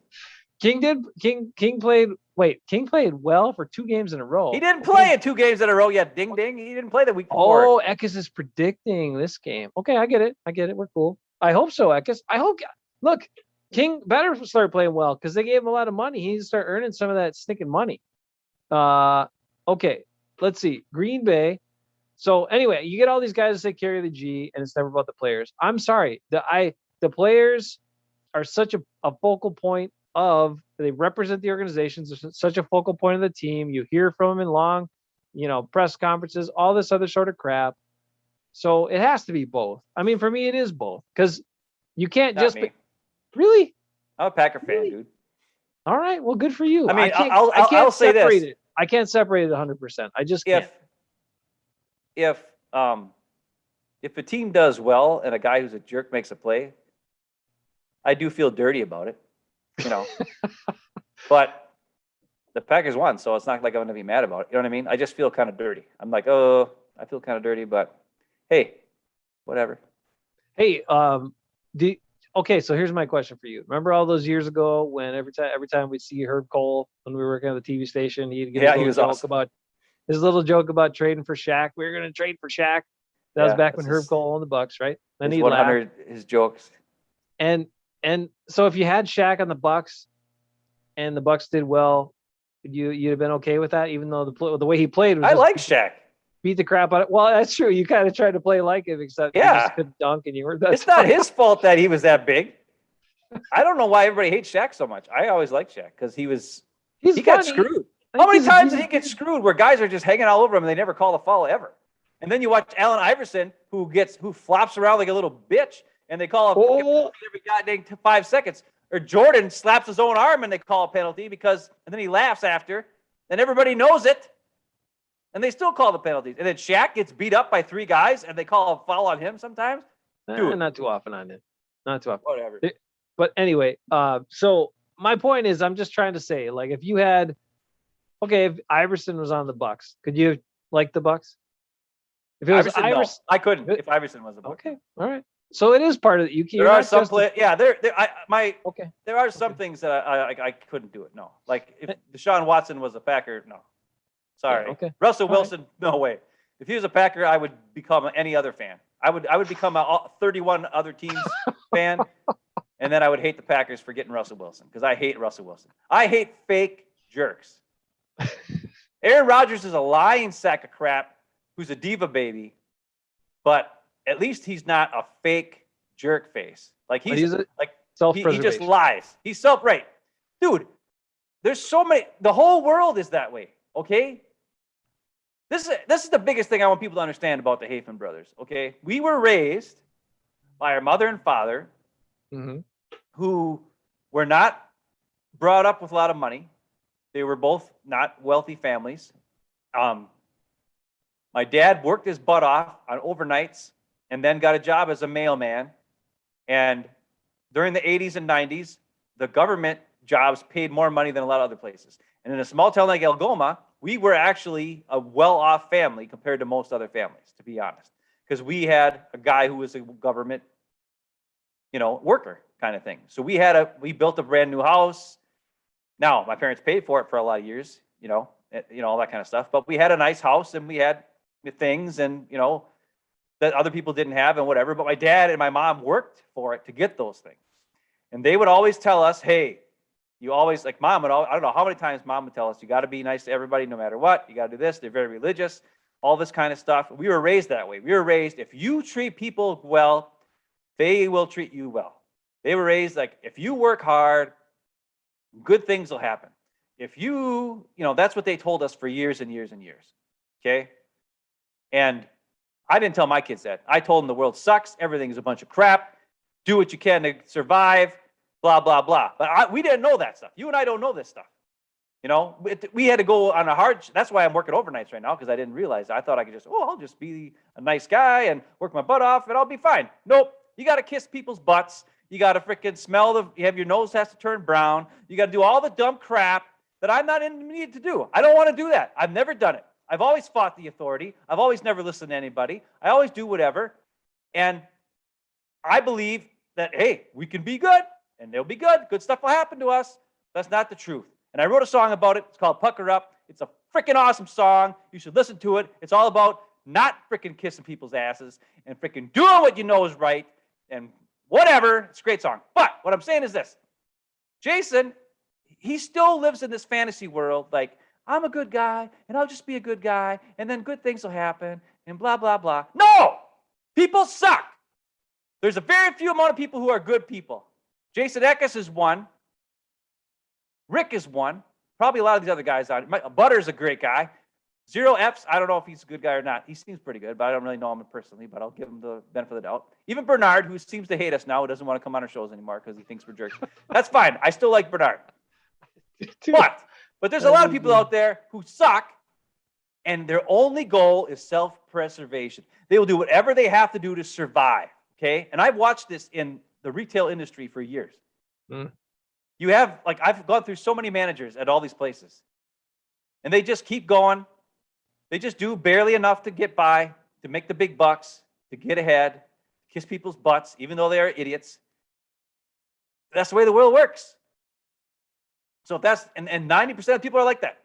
King played well for 2 games in a row. He didn't play in 2 games in a row yet. Ding ding. He didn't play the week before. Oh, Eckes is predicting this game. Okay, I get it. We're cool. I hope so, Eckes. Look, King better start playing well because they gave him a lot of money. He needs to start earning some of that stinking money. Okay, let's see. Green Bay. So anyway, you get all these guys that carry the G, and it's never about the players. I'm sorry. The players are such a focal point of, they represent the organizations, such a focal point of the team. You hear from them in long, press conferences, all this other sort of crap. So it has to be both. I mean, for me, it is both, because you can't Not just me. Really. I'm a Packer fan, dude. All right, well, good for you. I mean, I can't I'll say separate this. it. I can't separate it 100%. I just can't. If a team does well and a guy who's a jerk makes a play, I do feel dirty about it, but the Packers won, so it's not like I'm going to be mad about it. You know what I mean? I just feel kind of dirty. I'm like, oh, I feel kind of dirty, but hey, whatever. Hey, okay, so here's my question for you. Remember all those years ago when every time we see Herb Cole when we were working on the TV station, he'd get he was awesome. about his little joke about trading for Shaq. We were going to trade for Shaq. That was back when Herb Cole owned the Bucks, right? Then he 100 his jokes. And so if you had Shaq on the Bucks and the Bucks did well, you'd have been okay with that, even though the way he played was I like Shaq. Beat the crap out of. Well, that's true. You kind of tried to play like him, except you just couldn't dunk, and you were. It's not his fault that he was that big. I don't know why everybody hates Shaq so much. I always liked Shaq because he got screwed. How many times did he get screwed where guys are just hanging all over him and they never call a foul ever? And then you watch Allen Iverson who flops around like a little bitch and they call a penalty every goddamn 5 seconds. Or Jordan slaps his own arm and they call a penalty and then he laughs after, and everybody knows it. And they still call the penalties. And then Shaq gets beat up by 3 guys, and they call a foul on him sometimes. Not too often on him. Not too often. Whatever. But anyway, so my point is, I'm just trying to say, like, if you had, if Iverson was on the Bucks, could you like the Bucks? If it was Iverson, no, I couldn't. If Iverson was the Bucks. Okay, all right. So it is part of it. There are some play. Yeah, there are some things that I couldn't do it. No, like if Deshaun Watson was a Packer, no. Sorry. Okay. Russell Wilson, no way. If he was a Packer, I would become any other fan. I would become a 31 other teams fan, and then I would hate the Packers for getting Russell Wilson because I hate Russell Wilson. I hate fake jerks. Aaron Rodgers is a lying sack of crap who's a diva baby, but at least he's not a fake jerk face. Like he just lies. He's right. Dude, there's so many. The whole world is that way. Okay. This is the biggest thing I want people to understand about the Hafeman brothers. Okay. We were raised by our mother and father who were not brought up with a lot of money. They were both not wealthy families. My dad worked his butt off on overnights and then got a job as a mailman. And during the 80s and 90s, the government jobs paid more money than a lot of other places. And in a small town like Algoma, we were actually a well-off family compared to most other families, to be honest, because we had a guy who was a government, worker kind of thing. So we built a brand new house. Now, my parents paid for it for a lot of years, all that kind of stuff. But we had a nice house and we had things and, that other people didn't have and whatever. But my dad and my mom worked for it to get those things. And they would always tell us, hey, you always, like mom would always, I don't know how many times mom would tell us, you got to be nice to everybody no matter what. You got to do this. They're very religious, all this kind of stuff. We were raised that way. We were raised, if you treat people well, they will treat you well. They were raised like, if you work hard, good things will happen. If you, that's what they told us for years and years and years. Okay. And I didn't tell my kids that. I told them the world sucks. Everything is a bunch of crap. Do what you can to survive. Blah, blah, blah. But we didn't know that stuff. You and I don't know this stuff. We had to go on a hard, that's why I'm working overnights right now, because I didn't realize. I thought I could I'll just be a nice guy and work my butt off and I'll be fine. Nope. You got to kiss people's butts. You got to freaking you have your nose has to turn brown. You got to do all the dumb crap that I'm not in the need to do. I don't want to do that. I've never done it. I've always fought the authority. I've always never listened to anybody. I always do whatever. And I believe that, hey, we can be good and they'll be good. Good stuff will happen to us. That's not the truth. And I wrote a song about it. It's called Pucker Up. It's a freaking awesome song. You should listen to it. It's all about not freaking kissing people's asses and freaking doing what you know is right and whatever. It's a great song. But what I'm saying is this. Jason, he still lives in this fantasy world like, I'm a good guy and I'll just be a good guy and then good things will happen and blah, blah, blah. No! People suck. There's a very few amount of people who are good people. Jason Eckes is one. Rick is one. Probably a lot of these other guys on it. Butter's a great guy. Zero F's. I don't know if he's a good guy or not. He seems pretty good, but I don't really know him personally, but I'll give him the benefit of the doubt. Even Bernard, who seems to hate us now, doesn't want to come on our shows anymore because he thinks we're jerks. That's fine. I still like Bernard. But there's a lot of people out there who suck, and their only goal is self-preservation. They will do whatever they have to do to survive, okay? And I've watched this in the retail industry for years. You have, like, I've gone through so many managers at all these places, and they just keep going. They just do barely enough to get by, to make the big bucks, to get ahead, kiss people's butts, even though they are idiots. That's the way the world works. So if that's, and 90% of people are like that,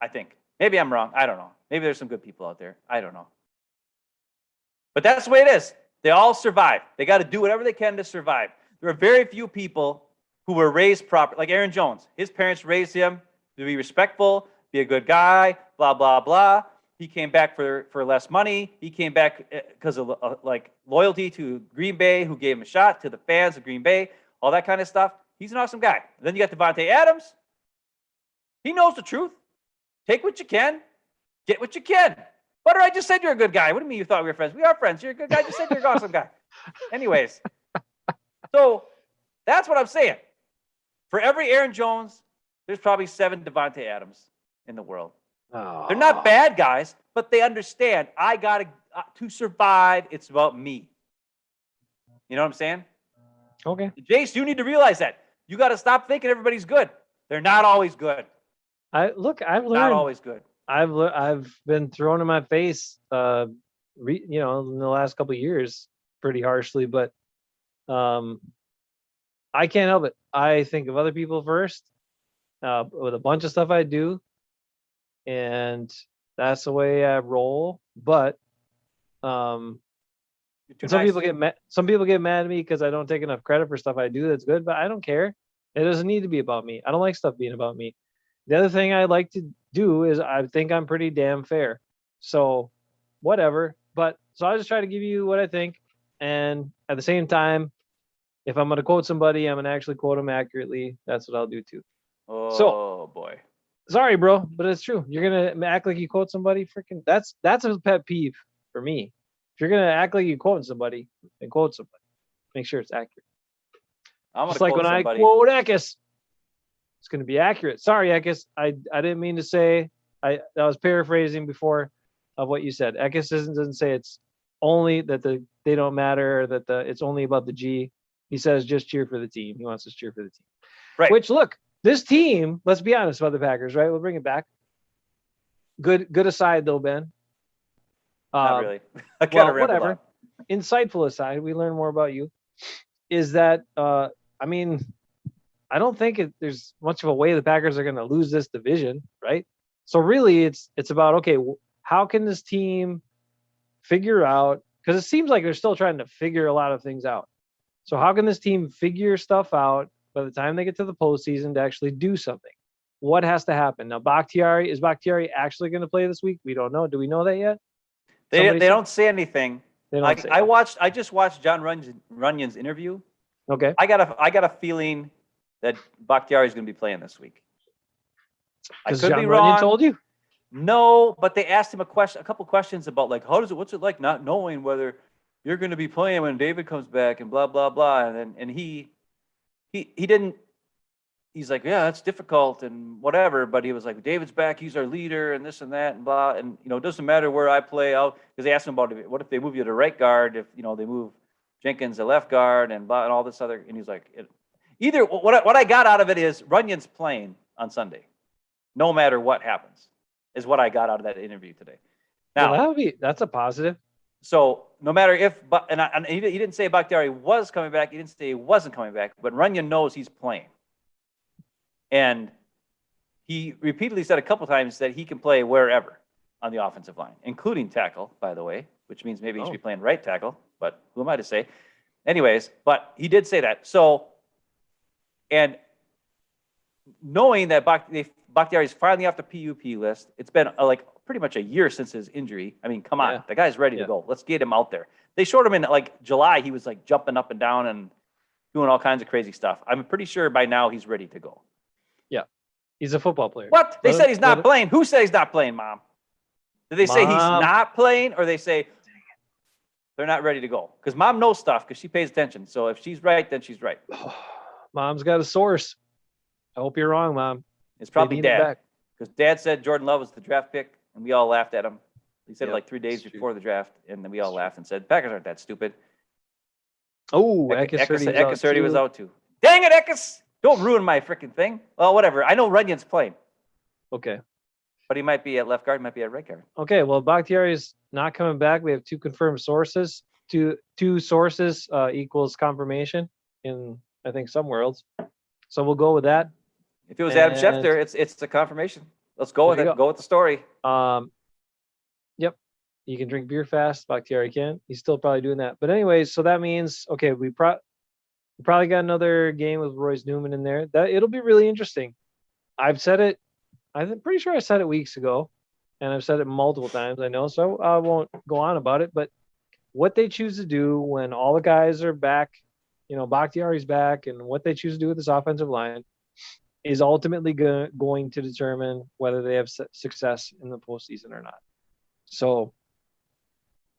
I think. Maybe I'm wrong. I don't know. Maybe there's some good people out there. I don't know. But that's the way it is. They all survive. They got to do whatever they can to survive. There are very few people who were raised proper, like Aaron Jones. His parents raised him to be respectful, be a good guy, blah, blah, blah. He came back for less money. He came back because of like loyalty to Green Bay, who gave him a shot, to the fans of Green Bay, all that kind of stuff. He's an awesome guy. Then you got Devontae Adams. He knows the truth. Take what you can. Get what you can. Butter, I just said you're a good guy. What do you mean you thought we were friends? We are friends. You're a good guy. I just said you're an awesome guy. Anyways. So that's what I'm saying. For every Aaron Jones, there's probably 7 Devontae Adams in the world. Oh. They're not bad guys, but they understand I got to survive. It's about me. You know what I'm saying? Okay. Jace, you need to realize that. You got to stop thinking everybody's good. They're not always good. I've learned. Not always good. I've been thrown in my face, in the last couple of years, pretty harshly. But, I can't help it. I think of other people first, with a bunch of stuff I do, and that's the way I roll. But, some people get mad. Some people get mad at me because I don't take enough credit for stuff I do that's good, but I don't care. It doesn't need to be about me. I don't like stuff being about me. The other thing I like to do is I think I'm pretty damn fair. So whatever. But so I just try to give you what I think. And at the same time, if I'm going to quote somebody, I'm going to actually quote them accurately. That's what I'll do too. Oh, boy. Sorry, bro, but it's true. You're going to act like you quote somebody. Freaking that's a pet peeve for me. If you're going to act like you quote somebody, then quote somebody. Make sure it's accurate. Just like when I quote Eckes, it's going to be accurate. Sorry, Eckes. I didn't mean to say, I was paraphrasing before of what you said. Eckes doesn't say it's only that they don't matter, that it's only about the G. He says just cheer for the team. He wants us to cheer for the team. Right. Which, look, this team, let's be honest about the Packers, right? We'll bring it back. Good aside, though, Ben. Not really. I kind of whatever. Insightful aside, we learn more about you. Is that, I don't think there's much of a way the Packers are going to lose this division, right? So really, it's about, okay, how can this team figure out, because it seems like they're still trying to figure a lot of things out. So how can this team figure stuff out by the time they get to the postseason to actually do something? What has to happen? Now, is Bakhtiari actually going to play this week? We don't know. Do we know that yet? They don't say anything. I just watched John Runyon's interview. Okay. I got a feeling that Bakhtiari is going to be playing this week. I could John be wrong. Runyon told you? No, but they asked him a couple questions about, like, what's it like not knowing whether you're going to be playing when David comes back and blah blah blah, and he didn't. He's like, yeah, it's difficult and whatever, but he was like, David's back, he's our leader, and this and that and blah, and it doesn't matter where I play out, because they asked him about what if they move you to right guard, if they move Jenkins a left guard and all this other. And he's like, either what I got out of it is Runyon's playing on Sunday, no matter what happens, is what I got out of that interview today. Now well, that's a positive. So no matter if, and he didn't say Bakhtiari was coming back. He didn't say he wasn't coming back, but Runyon knows he's playing. And he repeatedly said a couple times that he can play wherever on the offensive line, including tackle, by the way, which means maybe he should be playing right tackle, but who am I to say? Anyways, but he did say that. So, and knowing that Bakhtiari is finally off the PUP list, it's been like pretty much a year since his injury. I mean, come on, the guy's ready to go. Let's get him out there. They showed him in like July. He was like jumping up and down and doing all kinds of crazy stuff. I'm pretty sure by now he's ready to go. Yeah. He's a football player. What? They said he's not playing. Who said he's not playing, Mom? Did they say he's not playing, or they say they're not ready to go? Because Mom knows stuff because she pays attention. So if she's right, then she's right. Mom's got a source. I hope you're wrong, Mom. It's probably Dad. Because Dad said Jordan Love was the draft pick, and we all laughed at him. He said it like 3 days before the draft, and then we all laughed and said, Packers aren't that stupid. Oh, Eckes was out too. Dang it, Eckes! Don't ruin my freaking thing. Well, whatever. I know Runyon's playing. Okay. But he might be at left guard, might be at right guard. Okay, well, Bakhtiari's not coming back. We have two confirmed sources. Two sources equals confirmation in, I think, some worlds. So we'll go with that. If it was Adam Schefter, it's a confirmation. Let's go with it. Go with the story. Yep. You can drink beer fast. Bakhtiari can. He's still probably doing that. But anyways, so that means, okay, we probably got another game with Royce Newman in there. That it'll be really interesting. I've said it. I'm pretty sure I said it weeks ago, and I've said it multiple times. I know, so I won't go on about it. But what they choose to do when all the guys are back, Bakhtiari's back, and what they choose to do with this offensive line is ultimately going to determine whether they have success in the postseason or not. So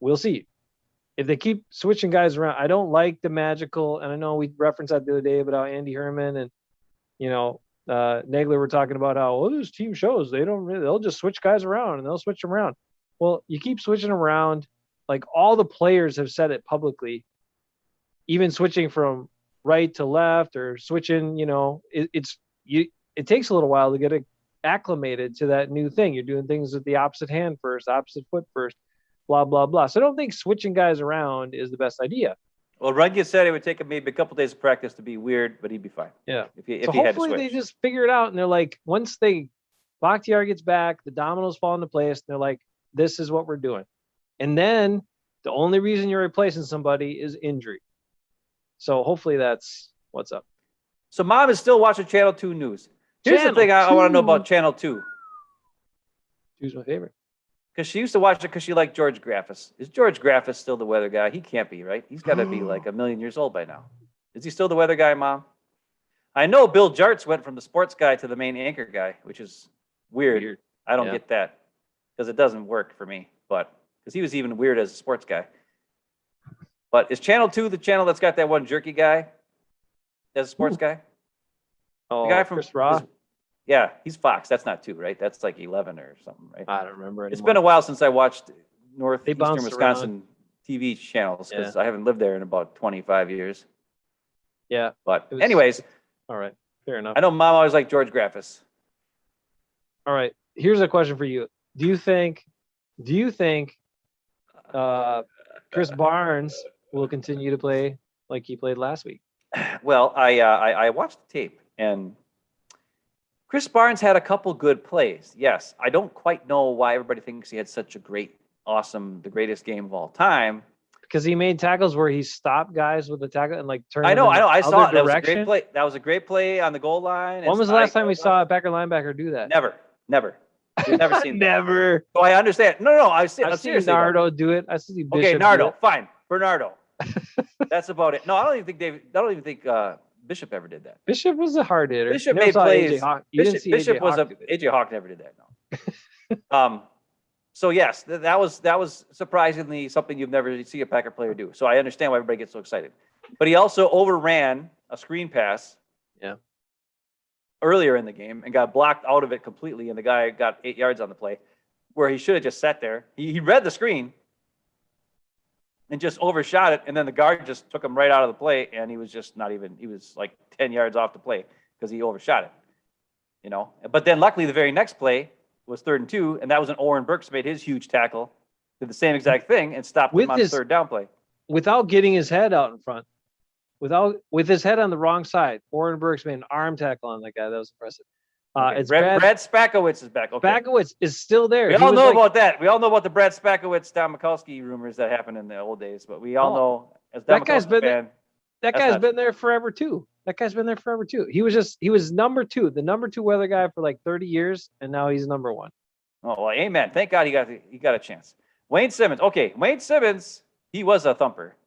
we'll see. If they keep switching guys around, I don't like the magical, and I know we referenced that the other day about how Andy Herman and, Nagler were talking about how, this team shows they'll just switch guys around and they'll switch them around. Well, you keep switching around. Like all the players have said it publicly, even switching from right to left or switching, it takes a little while to get acclimated to that new thing. You're doing things with the opposite hand first, opposite foot first, blah, blah, blah. So I don't think switching guys around is the best idea. Well, Runyon said it would take him maybe a couple days of practice to be weird, but he'd be fine. Yeah. If he so had to hopefully switch. they just figure it out, and they're like, once Bakhtiari gets back, the dominoes fall into place, and they're like, this is what we're doing. And then the only reason you're replacing somebody is injury. So hopefully that's what's up. So Mom is still watching Channel 2 news. Here's the thing I want to know about Channel 2. Who's my favorite? Because she used to watch it because she liked George Graffis. Is George Graffis still the weather guy? He can't be, right? He's got to be like 1,000,000 years old by now. Is he still the weather guy, Mom? I know Bill Jartz went from the sports guy to the main anchor guy, which is weird. I don't get that because it doesn't work for me. But because he was even weird as a sports guy. But is Channel 2 the channel that's got that one jerky guy as a sports guy? Oh, the guy from Chris Raw? Yeah, he's Fox. That's not 2, right? That's like 11 or something, right? I don't remember anymore. It's been a while since I watched Northeastern Wisconsin around. TV channels because I haven't lived there in about 25 years. Yeah. But anyways. All right. Fair enough. I know Mom always liked George Graffis. All right. Here's a question for you. Do you think Chris Barnes will continue to play like he played last week? Well, I watched the tape, and Chris Barnes had a couple good plays. Yes, I don't quite know why everybody thinks he had such a the greatest game of all time. Because he made tackles where he stopped guys with the tackle and turned. I know. I saw it. That was a great direction. play. That was a great play on the goal line. When was the last time we saw a Packer linebacker do that? Never. We've never seen that. Never. So I understand. No. I've seen Nardo do it. I see Bishop. Okay, Nardo. Fine. Bernardo. That's about it. No, I don't even think Bishop ever did that. Bishop was a hard hitter. Bishop made plays. Bishop was AJ Hawk never did that. No. So yes, that was surprisingly something you've never seen a Packer player do. So I understand why everybody gets so excited. But he also overran a screen pass. Yeah. Earlier in the game and got blocked out of it completely, and the guy got 8 yards on the play, where he should have just sat there. He read the screen, and just overshot it. And then the guard just took him right out of the play. And he was just not even, he was like 10 yards off the play because he overshot it, you know. But then luckily the very next play was 3rd and 2. And that was when Oren Burks made his huge tackle, did the same exact thing and stopped him on the 3rd down play. Without getting his head out in front, with his head on the wrong side, Oren Burks made an arm tackle on that guy. That was impressive. It's Brad Spakowitz is back. Okay. Spakowitz is still there. We all know about that. We all know about the Brad Spakowitz, Don Mikowski rumors that happened in the old days, but we all know as Don that guy's been fan, that guy's been there forever too. He was number 2, the number 2 weather guy for like 30 years, and now he's number 1. Oh, well, amen. Thank God he got a chance. Wayne Simmons. Okay, Wayne Simmons, he was a thumper.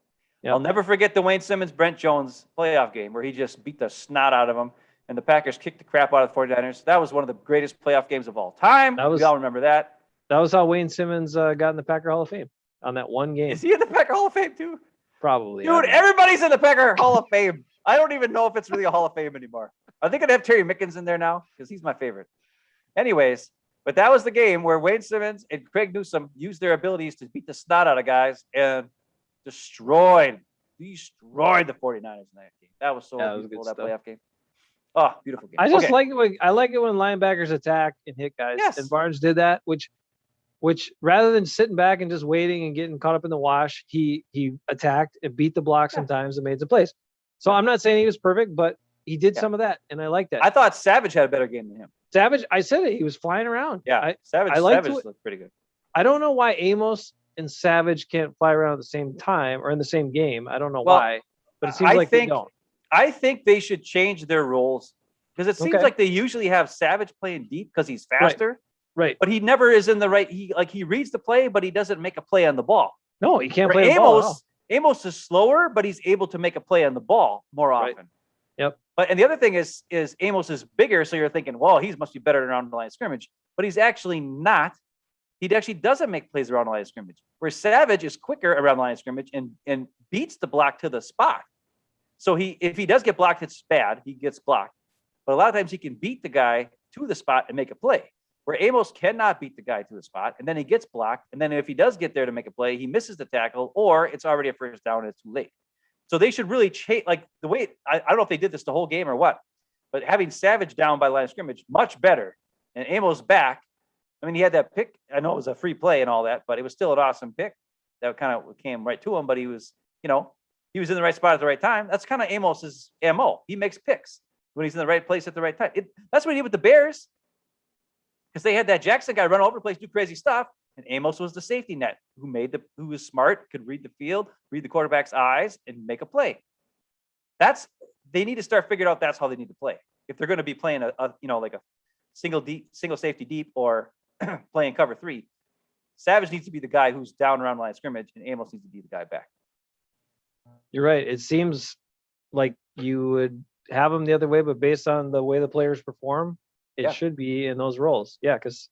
Yep. I'll never forget the Wayne Simmons Brent Jones playoff game where he just beat the snot out of him. And the Packers kicked the crap out of the 49ers. That was one of the greatest playoff games of all time. We all remember that. That was how Wayne Simmons got in the Packer Hall of Fame on that one game. Is he in the Packer Hall of Fame too? Probably. Dude, everybody's in the Packer Hall of Fame. I don't even know if it's really a Hall of Fame anymore. I think I'd have Terry Mickens in there now because he's my favorite. Anyways, but that was the game where Wayne Simmons and Craig Newsome used their abilities to beat the snot out of guys and destroyed the 49ers in that game. That was so beautiful, that playoff game. Oh, beautiful game. I just like it when linebackers attack and hit guys. Yes. And Barnes did that, which rather than sitting back and just waiting and getting caught up in the wash, he attacked and beat the block sometimes and made some plays. So I'm not saying he was perfect, but he did some of that, and I like that. I thought Savage had a better game than him. Savage, I said it. He was flying around. Yeah, Savage looked pretty good. I don't know why Amos and Savage can't fly around at the same time or in the same game. I don't know why, but it seems like they don't. I think they should change their roles because it seems like they usually have Savage playing deep because he's faster. Right. But he never is in the right. He reads the play, but he doesn't make a play on the ball. No, he can't play the ball. Amos is slower, but he's able to make a play on the ball more often. Right. Yep. But and the other thing is Amos is bigger, so you're thinking, well, he must be better around the line of scrimmage, but he's actually not. He actually doesn't make plays around the line of scrimmage. Where Savage is quicker around the line of scrimmage and beats the block to the spot. So if he does get blocked, it's bad. He gets blocked. But a lot of times he can beat the guy to the spot and make a play. Where Amos cannot beat the guy to the spot, and then he gets blocked. And then if he does get there to make a play, he misses the tackle, or it's already a first down and it's too late. So they should really change, like the way, I don't know if they did this the whole game or what, but having Savage down by line of scrimmage, much better. And Amos back. I mean, he had that pick. I know it was a free play and all that, but it was still an awesome pick that kind of came right to him. But he was, he was in the right spot at the right time. That's kind of Amos's MO. He makes picks when he's in the right place at the right time. That's what he did with the Bears. Because they had that Jackson guy run over the place, do crazy stuff, and Amos was the safety net who was smart, could read the field, read the quarterback's eyes, and make a play. They need to start figuring out that's how they need to play. If they're going to be playing like a single safety deep or playing cover 3, Savage needs to be the guy who's down around the line of scrimmage, and Amos needs to be the guy back. You're right. It seems like you would have them the other way, but based on the way the players perform, it should be in those roles. Yeah, because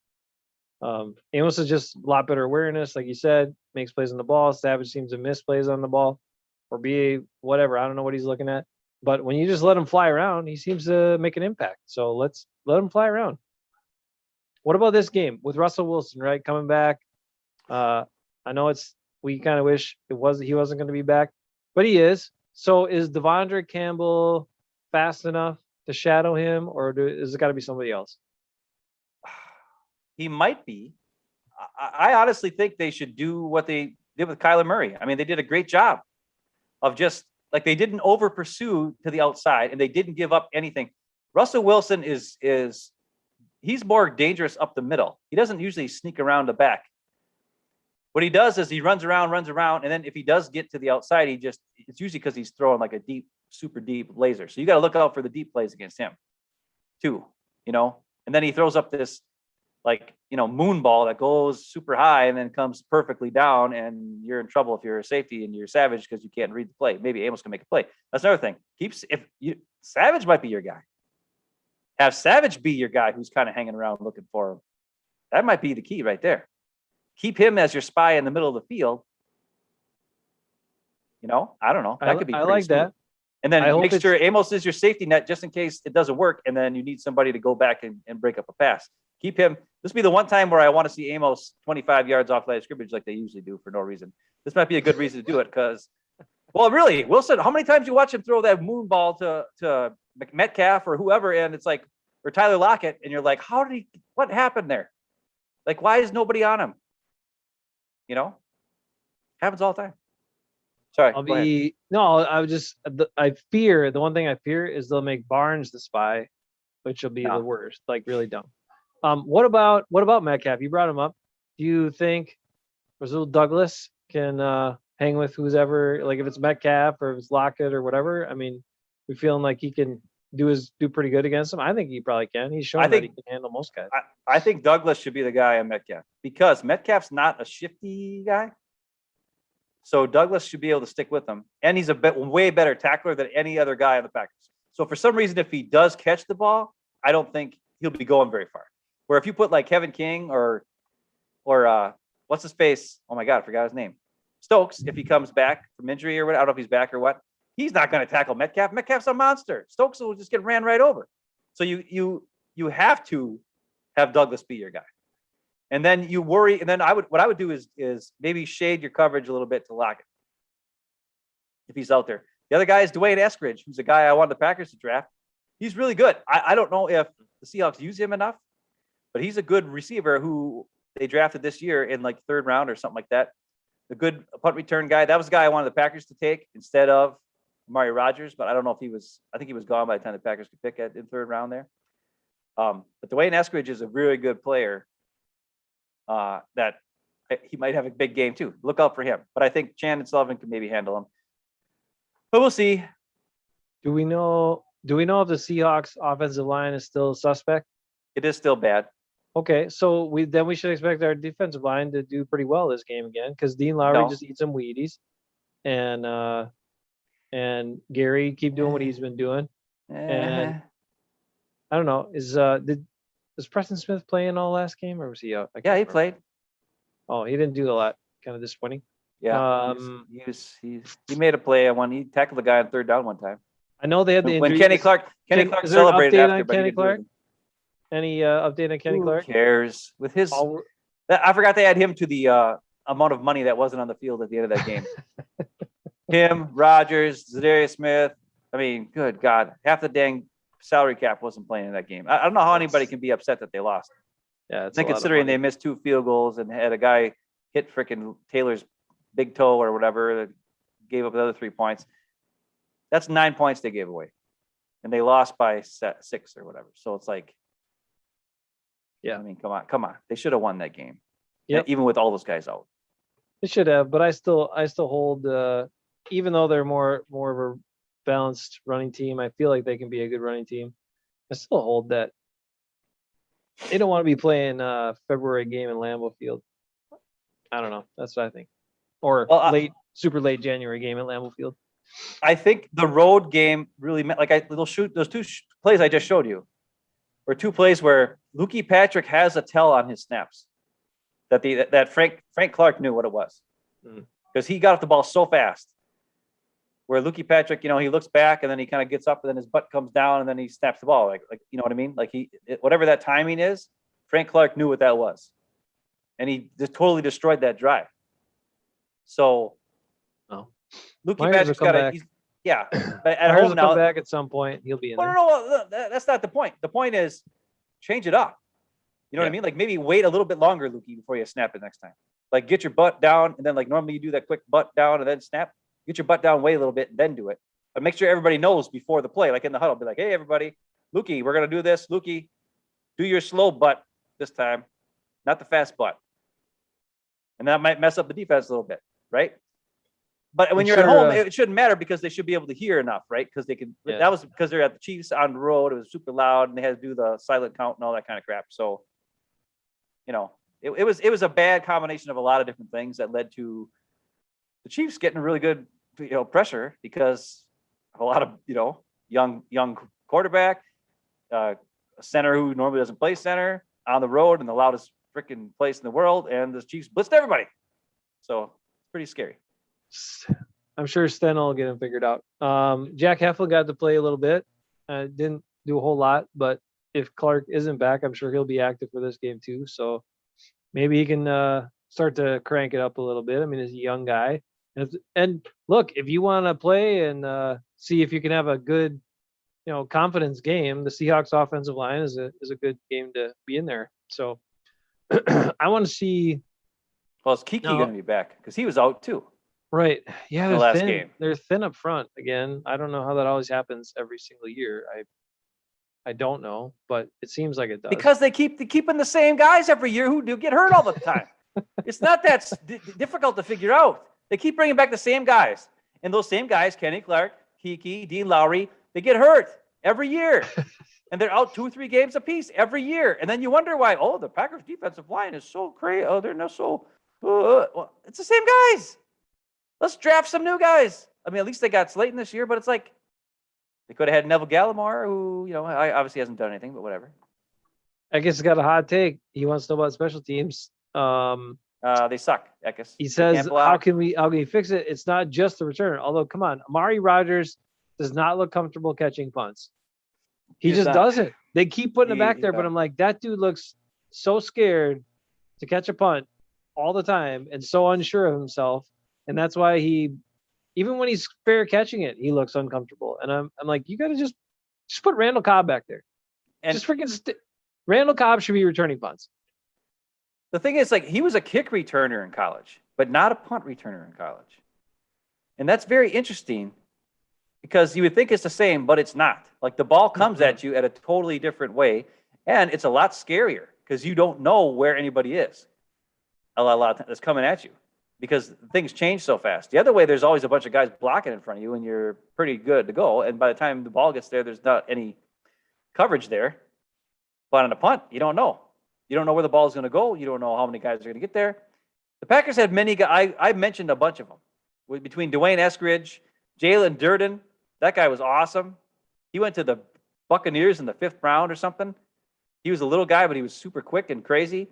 Amos is just a lot better awareness, like you said, makes plays on the ball. Savage seems to miss plays on the ball or be whatever. I don't know what he's looking at. But when you just let him fly around, he seems to make an impact. So let's let him fly around. What about this game with Russell Wilson, right? Coming back. I know we kind of wish he wasn't going to be back, but he is. So is Devondre Campbell fast enough to shadow him, or is it got to be somebody else? He might be. I honestly think they should do what they did with Kyler Murray. I mean, they did a great job of just like they didn't over pursue to the outside and they didn't give up anything. Russell Wilson he's more dangerous up the middle. He doesn't usually sneak around the back. What he does is he runs around, and then if he does get to the outside, it's usually because he's throwing like a super deep laser. So you got to look out for the deep plays against him too, and then he throws up this moon ball that goes super high and then comes perfectly down, and you're in trouble if you're a safety and you're Savage because you can't read the play. Maybe Amos can make a play. That's another thing. Savage might be your guy. Have Savage be your guy who's kind of hanging around looking for him. That might be the key right there. Keep him as your spy in the middle of the field. I don't know. That could be I like smooth. that. And then make sure Amos is your safety net just in case it doesn't work, and then you need somebody to go back and break up a pass. Keep him. This will be the one time where I want to see Amos 25 yards off the line of scrimmage like they usually do for no reason. This might be a good reason to do it because, well, really, Wilson, how many times you watch him throw that moon ball to Metcalf or whoever, and it's like, or Tyler Lockett, and you're like, what happened there? Like, why is nobody on him? Happens all the time. Sorry. I fear, the one thing I fear is they'll make Barnes the spy, which will be the worst, like really dumb. What about Metcalf? You brought him up. Do you think Rasul Douglas can hang with who's ever, like if it's Metcalf or if it's Lockett or whatever? I mean, we feeling like he can do pretty good against him. I think he probably can. He's shown that he can handle most guys. I think Douglas should be the guy on Metcalf because Metcalf's not a shifty guy. So Douglas should be able to stick with him. And he's way better tackler than any other guy on the Packers. So for some reason, if he does catch the ball, I don't think he'll be going very far. Where if you put like Kevin King or what's his face? Oh my God, I forgot his name. Stokes, if he comes back from injury or what, I don't know if he's back or what. He's not going to tackle Metcalf. Metcalf's a monster. Stokes will just get ran right over. So you have to have Douglas be your guy. And then you worry. And then what I would do is maybe shade your coverage a little bit to Lockett if he's out there. The other guy is Dwayne Escridge, who's a guy I wanted the Packers to draft. He's really good. I don't know if the Seahawks use him enough, but he's a good receiver who they drafted this year in like third round or something like that. A good punt return guy. That was the guy I wanted the Packers to take instead of Rodgers, but I don't know if I think he was gone by the time the Packers could pick in third round there. But Dwayne Escridge is a really good player that he might have a big game too. Look out for him. But I think Chandon Sullivan can maybe handle him. But we'll see. Do we know if the Seahawks offensive line is still suspect? It is still bad. Okay, so we should expect our defensive line to do pretty well this game again because Dean Lowry just eats some Wheaties, and Gary keep doing what he's been doing. And I don't know, was Preston Smith playing all last game or was he out? Yeah, he played. Oh, he didn't do a lot. Kind of disappointing. Yeah, he made a play. He tackled the guy on third down one time. I know they had the injury. When Kenny Clark celebrated after. Kenny Clark? Any update on Kenny Clark? Who cares? With his, I forgot they had him to the amount of money that wasn't on the field at the end of that game. Him, Rodgers, Zadarius Smith. I mean, good God, half the dang salary cap wasn't playing in that game. I don't know how anybody can be upset that they lost. Yeah, and considering they missed 2 field goals and had a guy hit freaking Taylor's big toe or whatever that gave up another 3 points. That's 9 points they gave away, and they lost by 6 or whatever. So it's like, yeah, I mean, come on, they should have won that game. Yeah, even with all those guys out. They should have, but I still hold. Even though they're more of a balanced running team, I feel like they can be a good running team. I still hold that they don't want to be playing February game in Lambeau Field. I don't know. That's what I think. Or super late January game at Lambeau Field. I think the road game really meant they'll shoot those 2 plays I just showed you, or 2 plays where Lukey Patrick has a tell on his snaps that Frank Clark knew what it was because he got off the ball so fast. Where Lukey Patrick, he looks back and then he kind of gets up and then his butt comes down and then he snaps the ball. Like you know what I mean? Like whatever that timing is, Frank Clark knew what that was. And he just totally destroyed that drive. So Lukey Patrick's got to, but at home now. Come back at some point, he'll be in there. No, that's not the point. The point is change it up. You know what I mean? Like maybe wait a little bit longer, Lukey, before you snap it next time. Like get your butt down and then like normally you do that quick butt down and then snap. Get your butt down, wait a little bit, and then do it. But make sure everybody knows before the play, like in the huddle, be like, hey, everybody, Lukey, we're going to do this. Lukey, do your slow butt this time, not the fast butt. And that might mess up the defense a little bit, right? But when you're at home, it shouldn't matter because they should be able to hear enough, right? Because they can. Yeah. That was because they're at the Chiefs on the road. It was super loud, and they had to do the silent count and all that kind of crap. So, it was a bad combination of a lot of different things that led to the Chiefs getting really good pressure because a lot of young quarterback, a center who normally doesn't play center on the road in the loudest freaking place in the world, and the Chiefs blitzed everybody. So it's pretty scary. I'm sure Sten will get him figured out. Jack Heffel got to play a little bit. Didn't do a whole lot, but if Clark isn't back, I'm sure he'll be active for this game too. So maybe he can start to crank it up a little bit. I mean, he's a young guy. And look, if you want to play and see if you can have a good, confidence game, the Seahawks offensive line is a good game to be in there. So I want to see. Well, is Kiki No. going to be back? Because he was out too. Right. Yeah, The they're last thin. game. They're thin up front again. I don't know how that always happens every single year. I don't know, but it seems like it does. Because they keep keeping the same guys every year who do get hurt all the time. It's not that difficult to figure out. They keep bringing back the same guys. And those same guys, Kenny Clark, Kiki, Dean Lowry, they get hurt every year. And they're out 2 or 3 games apiece every year. And then you wonder why, the Packers defensive line is so crazy. Oh, they're not so, well, it's the same guys. Let's draft some new guys. I mean, at least they got Slayton this year, but it's like they could have had Neville Gallimore, who, obviously hasn't done anything, but whatever. I guess he's got a hot take. He wants to know about special teams. They suck, Eckes. He says, how can we fix it? It's not just the return. Although, come on, Amari Rodgers does not look comfortable catching punts. He just doesn't. They keep putting it back there, but I'm like, that dude looks so scared to catch a punt all the time and so unsure of himself. And that's why even when he's fair catching it, he looks uncomfortable. And I'm like, you got to just put Randall Cobb back there. And just freaking Randall Cobb should be returning punts. The thing is, he was a kick returner in college, but not a punt returner in college. And that's very interesting because you would think it's the same, but it's not. The ball comes at you at a totally different way, and it's a lot scarier because you don't know where anybody is a lot that's coming at you because things change so fast. The other way, there's always a bunch of guys blocking in front of you, and you're pretty good to go. And by the time the ball gets there, there's not any coverage there. But on a punt, you don't know. You don't know where the ball is going to go. You don't know how many guys are going to get there. The Packers had many guys. I mentioned a bunch of them. Between Dwayne Escridge, Jalen Durden, that guy was awesome. He went to the Buccaneers in the 5th round or something. He was a little guy, but he was super quick and crazy. And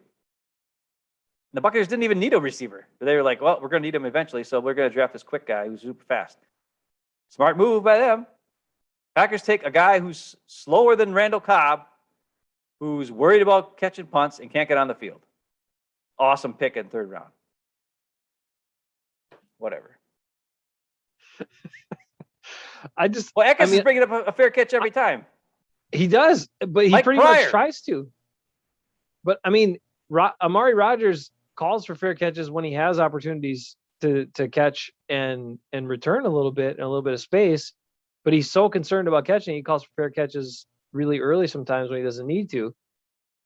the Buccaneers didn't even need a receiver. But they were like, well, we're going to need him eventually, so we're going to draft this quick guy who's super fast. Smart move by them. Packers take a guy who's slower than Randall Cobb, who's worried about catching punts and can't get on the field. Awesome pick in 3rd round. Whatever. Eckes is bringing up a fair catch every time. He does, but he pretty much tries to. But I mean, Amari Rodgers calls for fair catches when he has opportunities to catch and return a little bit of space. But he's so concerned about catching, he calls for fair catches really early sometimes when he doesn't need to.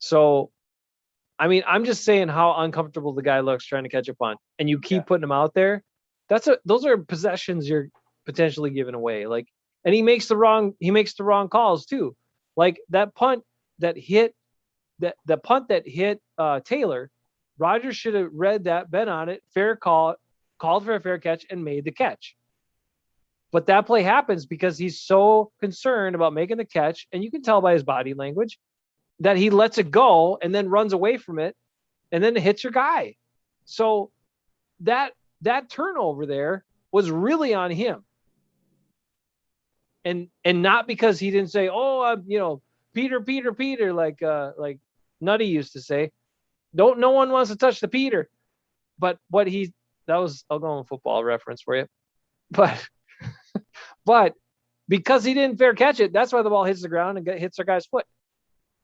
So, I mean, I'm just saying how uncomfortable the guy looks trying to catch a punt, and you keep putting him out there. Those are possessions you're potentially giving away. And he makes the wrong calls too. That punt that hit Taylor, Rodgers should have read that, bet on it, fair call, called for a fair catch, and made the catch. But that play happens because he's so concerned about making the catch, and you can tell by his body language that he lets it go and then runs away from it, and then it hits your guy. So that turnover there was really on him. And not because he didn't say, Peter, like Nutty used to say. No one wants to touch the Peter. But that was, I'll go on football reference for you. But because he didn't fair catch it, that's why the ball hits the ground and hits our guy's foot.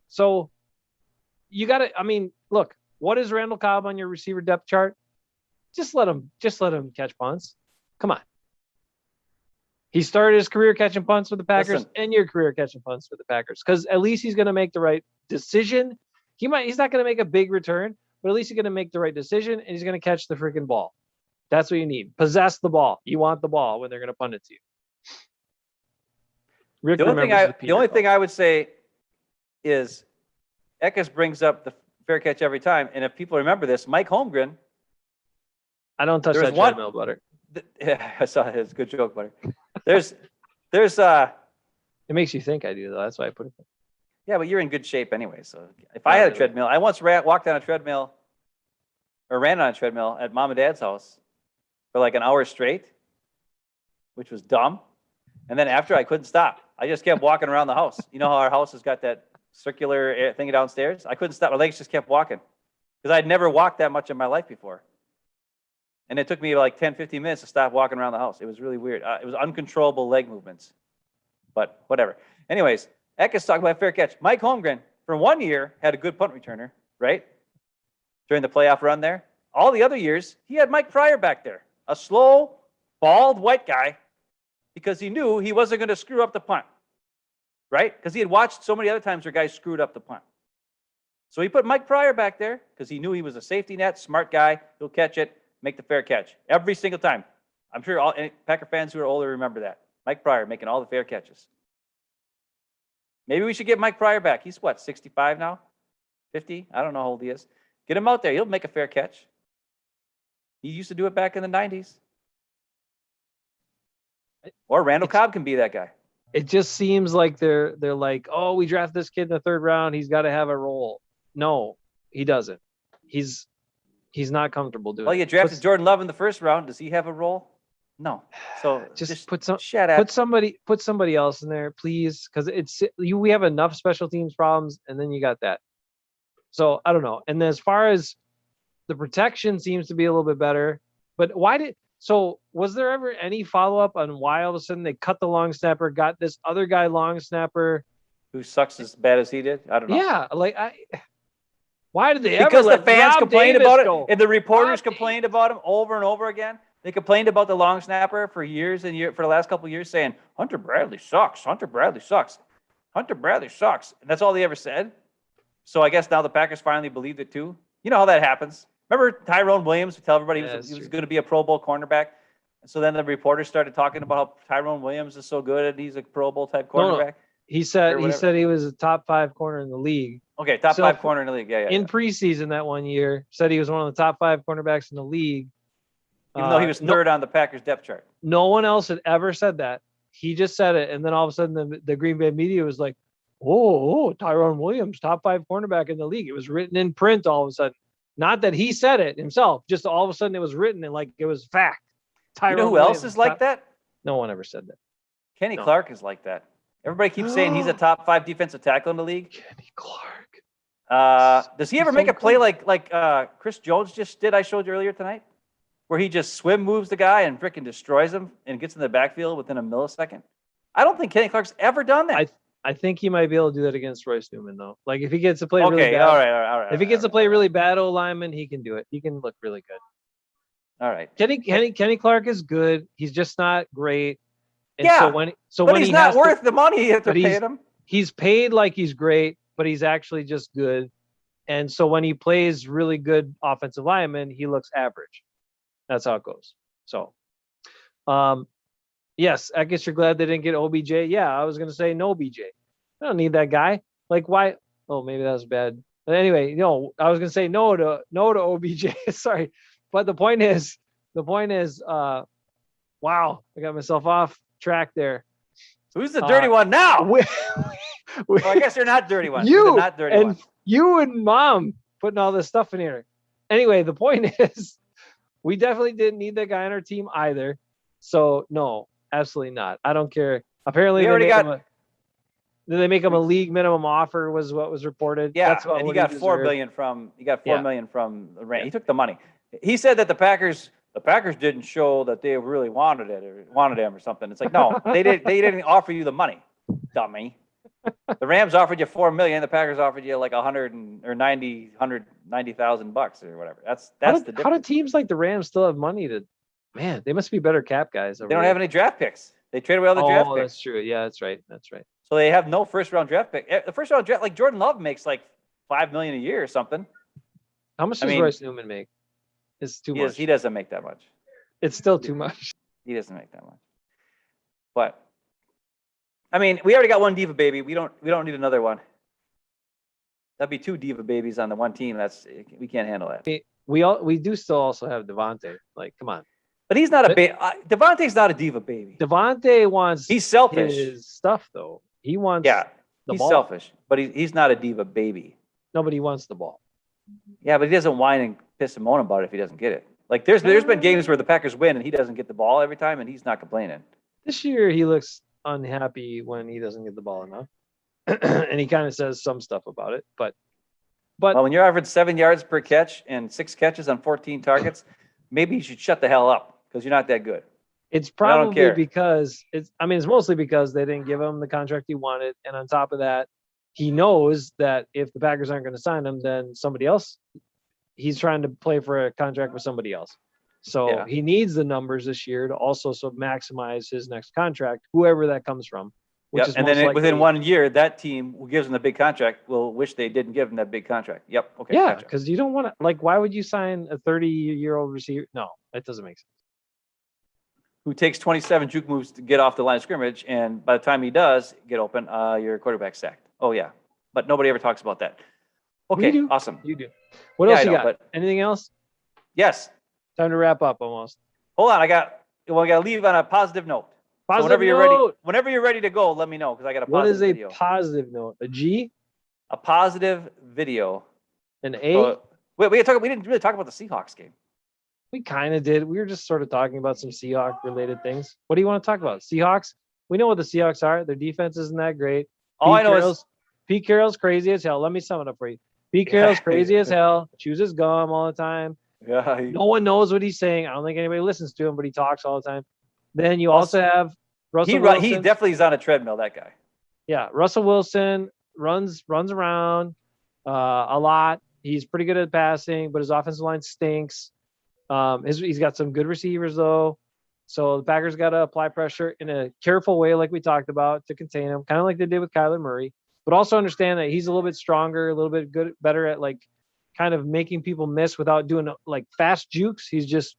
So you got to, look, what is Randall Cobb on your receiver depth chart? Just let him catch punts. Come on. He started his career catching punts with the Packers and your career catching punts with the Packers. Because at least he's going to make the right decision. He's not going to make a big return, but at least he's going to make the right decision and he's going to catch the freaking ball. That's what you need. Possess the ball. You want the ball when they're going to punt it to you. Rick, the only thing I would say is Eckes brings up the fair catch every time. And if people remember this, Mike Holmgren. I don't touch that treadmill, butter. Yeah, I saw it. It's a good joke, butter. There's It makes you think I do, though. That's why I put it there. Yeah, but you're in good shape anyway. So if I had a treadmill, I once walked on a treadmill or ran on a treadmill at mom and dad's house for like an hour straight, which was dumb. And then after I couldn't stop. I just kept walking around the house. You know how our house has got that circular thing downstairs. I couldn't stop. My legs just kept walking because I'd never walked that much in my life before. And it took me like 10, 15 minutes to stop walking around the house. It was really weird. It was uncontrollable leg movements, but whatever. Anyways, Eckes talking about fair catch. Mike Holmgren, for 1 year, had a good punt returner, right? During the playoff run there. All the other years, he had Mike Pryor back there, a slow, bald white guy, because he knew he wasn't going to screw up the punt, right? Because he had watched so many other times where guys screwed up the punt. So he put Mike Pryor back there because he knew he was a safety net, smart guy. He'll catch it, make the fair catch every single time. I'm sure all Packer fans who are older remember that. Mike Pryor making all the fair catches. Maybe we should get Mike Pryor back. He's what, 65 now? 50? I don't know how old he is. Get him out there. He'll make a fair catch. He used to do it back in the 90s. Or Randall Cobb can be that guy. It just seems like they're like, oh, we draft this kid in the 3rd round. He's got to have a role. No, he doesn't. He's not comfortable doing it. Well, you drafted Jordan Love in the 1st round. Does he have a role? No. So just put somebody else in there, please, because we have enough special teams problems, and then you got that. So I don't know. And then as far as the protection seems to be a little bit better, but was there ever any follow-up on why all of a sudden they cut the long snapper, got this other guy long snapper who sucks as bad as he did? I don't know. Yeah, why did they because ever the fans complained Davis about go? it, and the reporters complained about him over and over again. They complained about the long snapper for years and years, for the last couple of years, saying Hunter Bradley sucks. Hunter Bradley sucks. Hunter Bradley sucks. And that's all they ever said. So I guess now the Packers finally believed it too. You know how that happens. Remember Tyrone Williams would tell everybody he was going to be a Pro Bowl cornerback? And so then the reporters started talking about how Tyrone Williams is so good and he's a Pro Bowl type cornerback. No. He said he was a top 5 corner in the league. Okay, top 5 corner in the league. Yeah. In preseason that 1 year, said he was one of the top 5 cornerbacks in the league. Even though he was 3rd on the Packers depth chart. No one else had ever said that. He just said it, and then all of a sudden the Green Bay media was like, "Oh, Tyrone Williams, top 5 cornerback in the league." It was written in print all of a sudden. Not that he said it himself, just all of a sudden it was written and like it was fact. Tyrone you know who Williams, else is like that? No one ever said that. Kenny Clark is like that. Everybody keeps saying he's a top 5 defensive tackle in the league. Kenny Clark. Does he ever make a play like Chris Jones just did? I showed you earlier tonight, where he just swim moves the guy and freaking destroys him and gets in the backfield within a millisecond? I don't think Kenny Clark's ever done that. I think he might be able to do that against Royce Newman though. Like if he gets to play really bad. All right. If he gets to play really bad O-lineman, he can do it. He can look really good. All right. Kenny Clark is good. He's just not great. And yeah. So but when he's not worth the money if they're paying him. He's paid like he's great, but he's actually just good. And so when he plays really good offensive lineman, he looks average. That's how it goes. So, yes, I guess you're glad they didn't get OBJ. Yeah, I was going to say no BJ. I don't need that guy. Like, why? Oh, maybe that was bad. But anyway, no, I was going to say no to OBJ. Sorry. But the point is, wow, I got myself off track there. Who's the dirty one now? Well, I guess you're not dirty one. You're not dirty one. You and Mom putting all this stuff in here. Anyway, the point is, we definitely didn't need that guy on our team either. So no, absolutely not. I don't care. Apparently, did they make him a league minimum offer? Was what was reported. Yeah, that's what, and he got $4 million from. He got $4 million from the rent. He took the money. He said that the Packers didn't show that they really wanted him or something. It's like, no, they didn't offer you the money, dummy. The Rams offered you $4 million. The Packers offered you like $190,000 or whatever. That's the difference. How do teams like the Rams still have money to? Man, they must be better cap guys. They don't have any draft picks. They traded away all the draft picks. Oh, that's true. Yeah, that's right. So they have no first round draft pick. The first round draft, like Jordan Love makes like $5 million a year or something. How much does Royce Newman make? It's too much. He doesn't make that much. It's still too much. He doesn't make that much. But I mean, we already got one diva baby. We don't need another one. That'd be 2 diva babies on the one team. We can't handle that. We do still also have Devontae. Like, come on. But he's not Devontae's not a diva baby. Devontae wants. He's selfish. His stuff though. He wants. Yeah, he's ball. Selfish, but he's not a diva baby. Nobody wants the ball. Yeah, but he doesn't whine and piss and moan about it if he doesn't get it. Like there's been games where the Packers win and he doesn't get the ball every time, and he's not complaining. This year he looks unhappy when he doesn't get the ball enough. and he kind of says some stuff about it. But well, when you're averaging 7 yards per catch and 6 catches on 14 targets, maybe you should shut the hell up because you're not that good. it's But I don't probably care. because it's mostly because they didn't give him the contract he wanted. And on top of that, he knows that if the Packers aren't going to sign him, then somebody else, he's trying to play for a contract with somebody else. So Yeah. he needs the numbers this year to also maximize his next contract, whoever that comes from. Which is and most then likely, within 1 year, that team who gives him the big contract will wish they didn't give him that big contract. Yep. Okay. yeah, Gotcha. because you don't want to, like, why would you sign a 30-year-old receiver? No, that doesn't make sense. Who takes 27 juke moves to get off the line of scrimmage, and by the time he does get open, your quarterback sacked. Oh yeah, but nobody ever talks about that. Okay, We do. awesome. You do. What else I you know, got? but Anything else? yes. Time to wrap up almost. Hold on, I got to leave on a positive note. So Positive whenever you're ready to go, let me know because I got a What positive is a video. positive note? A G? A positive video. An A? So, we didn't really talk about the Seahawks game. We kind of did. We were just sort of talking about some Seahawks related things. What do you want to talk about? Seahawks? We know what the Seahawks are. Their defense isn't that great. All I know is Pete Carroll's crazy as hell. Let me sum it up for you. Pete Carroll's crazy as hell. Chews his gum all the time. Yeah, No one knows what he's saying. I don't think anybody listens to him, but he talks all the time. Then you also have Russell Wilson. He definitely is on a treadmill, that guy. Yeah, Russell Wilson runs around a lot. He's pretty good at passing, but his offensive line stinks. He's got some good receivers though, so the Packers got to apply pressure in a careful way, like we talked about, to contain him, kind of like they did with Kyler Murray. But also understand that he's a little bit stronger, a little bit better at like kind of making people miss without doing like fast jukes. He's just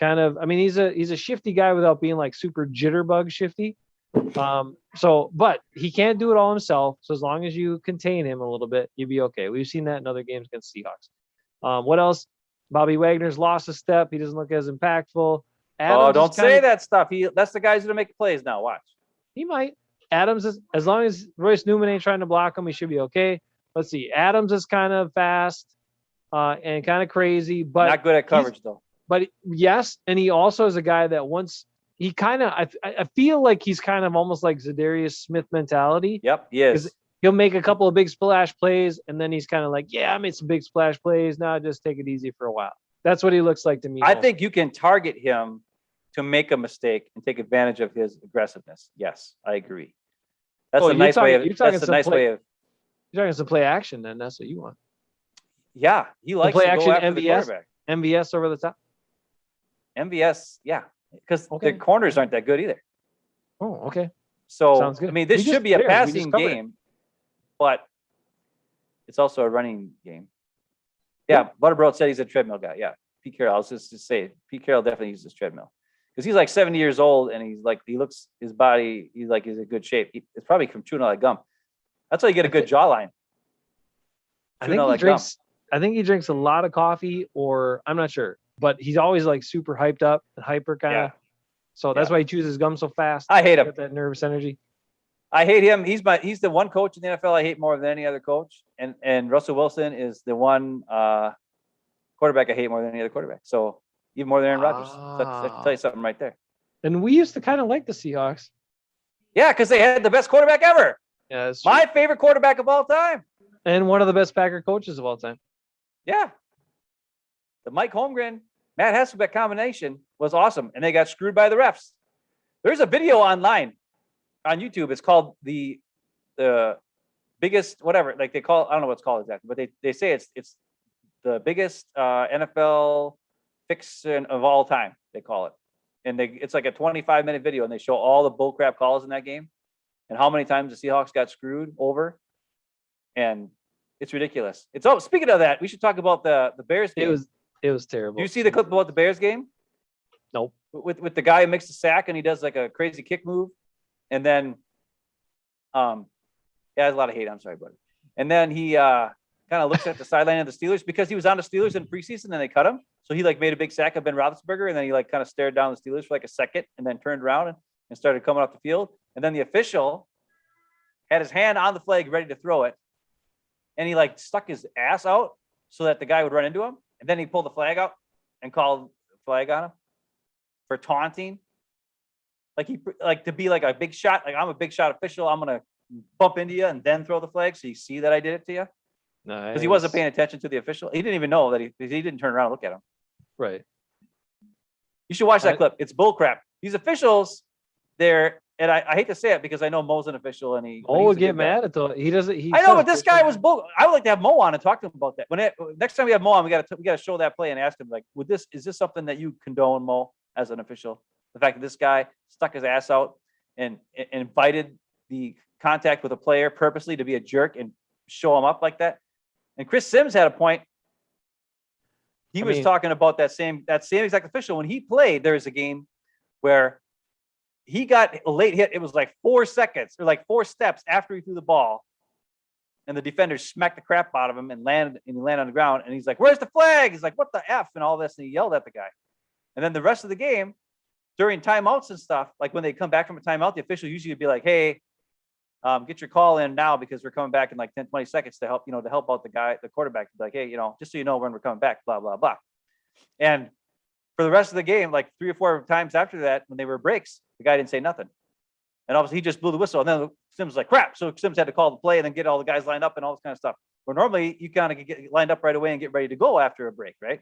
kind of, he's a shifty guy without being like super jitterbug shifty. But he can't do it all himself. So as long as you contain him a little bit, you'll be okay. We've seen that in other games against Seahawks. What else? Bobby Wagner's lost a step. He doesn't look as impactful. Adams don't say that stuff. That's the guys who make plays now. Watch. He might. Adams is, as long as Royce Newman ain't trying to block him, he should be okay. Let's see. Adams is kind of fast and kind of crazy, but not good at coverage though. But yes, and he also is a guy that once he kind of, I feel like he's kind of almost like Zadarius Smith mentality. Yep, he is. He'll make a couple of big splash plays, and then he's kind of like, yeah, I made some big splash plays. Now just take it easy for a while. That's what he looks like to me. I think you can target him to make a mistake and take advantage of his aggressiveness. Yes, I agree. That's a nice way of. That's a nice way of. You're talking some play action, then that's what you want. Yeah, he likes play to action go after MVS, the quarterback. MVS over the top. MVS, yeah, because the corners aren't that good either. Oh, okay. So sounds good. This should be a passing game, but it's also a running game. Yeah, Butterbroad said he's a treadmill guy. Yeah, Pete Carroll. I was just to say, Pete Carroll definitely uses treadmill because he's like 70 years old and he looks his body. He's in good shape. It's probably from chewing all that gum. That's how you get a good jawline. I think he drinks a lot of coffee, or I'm not sure, but he's always like super hyped up and hyper kind of. Yeah. So that's why he chews his gum so fast. I hate him. That nervous energy. I hate him. He's the one coach in the NFL I hate more than any other coach. And Russell Wilson is the one quarterback I hate more than any other quarterback. So even more than Aaron Rodgers. So that tell you something right there. And we used to kind of like the Seahawks. Yeah, because they had the best quarterback ever. Yeah, that's my favorite quarterback of all time. And one of the best Packer coaches of all time. Yeah. The Mike Holmgren, Matt Hasselbeck combination was awesome. And they got screwed by the refs. There's a video online on YouTube. It's called the biggest whatever, like they call, I don't know what it's called exactly, but they say it's the biggest NFL fixin of all time, they call it. And it's like a 25-minute video, and they show all the bullcrap calls in that game and how many times the Seahawks got screwed over. And it's ridiculous. Speaking of that, we should talk about the Bears game. It was terrible. Do you see the clip about the Bears game? Nope. With the guy who makes the sack and he does like a crazy kick move. And then, there's a lot of hate. I'm sorry, buddy. And then he kind of looks at the sideline of the Steelers because he was on the Steelers in preseason and they cut him. So he like made a big sack of Ben Roethlisberger, and then he like kind of stared down the Steelers for like a second and then turned around and started coming off the field. And then the official had his hand on the flag ready to throw it. And he like stuck his ass out so that the guy would run into him. And then he pulled the flag out and called the flag on him for taunting. Like to be like a big shot. Like, I'm a big shot official. I'm going to bump into you and then throw the flag so you see that I did it to you. Because he wasn't paying attention to the official. He didn't even know that he didn't turn around and look at him. Right. You should watch that clip. It's bullcrap. These officials, and I hate to say it because I know Mo's an official and Mo would get mad at the. He doesn't. I know, but this guy was bull. I would like to have Mo on and talk to him about that. Next time we have Mo on, we got to show that play and ask him like, is this something that you condone, Mo, as an official? The fact that this guy stuck his ass out and invited the contact with a player purposely to be a jerk and show him up like that. And Chris Sims had a point. He was talking about that same exact official when he played. There was a game where he got a late hit. It was like 4 seconds or like 4 steps after he threw the ball, and the defender smacked the crap out of him and he landed on the ground. And he's like, "Where's the flag?" He's like, "What the F?" and all this, and he yelled at the guy. And then the rest of the game, during timeouts and stuff, like when they come back from a timeout, the official usually would be like, "Hey, get your call in now because we're coming back in like 10, 20 seconds to help out the quarterback." Be like, "Hey, just so you know when we're coming back, blah, blah, blah." And for the rest of the game, like 3 or 4 times after that, when they were breaks, the guy didn't say nothing. And obviously he just blew the whistle. And then Sims was like, crap. So Sims had to call the play and then get all the guys lined up and all this kind of stuff. Where normally you kind of get lined up right away and get ready to go after a break, right?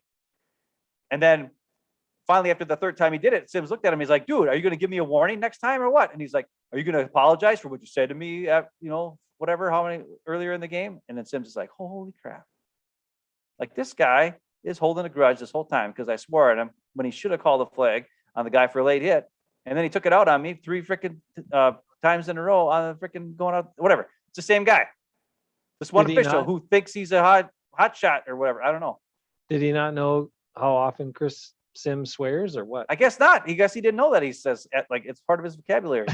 And then finally, after the third time he did it, Sims looked at him. He's like, "Dude, are you going to give me a warning next time or what?" And he's like, "Are you going to apologize for what you said to me at, whatever, how many earlier in the game?" And then Sims is like, "Holy crap. Like this guy is holding a grudge this whole time because I swore at him when he should have called a flag on the guy for a late hit. And then he took it out on me 3 freaking times in a row on the freaking going out, whatever." It's the same guy. This one official who thinks he's a hot shot or whatever. I don't know. Did he not know how often Chris Sims swears or what? I guess not. He didn't know that he says like it's part of his vocabulary.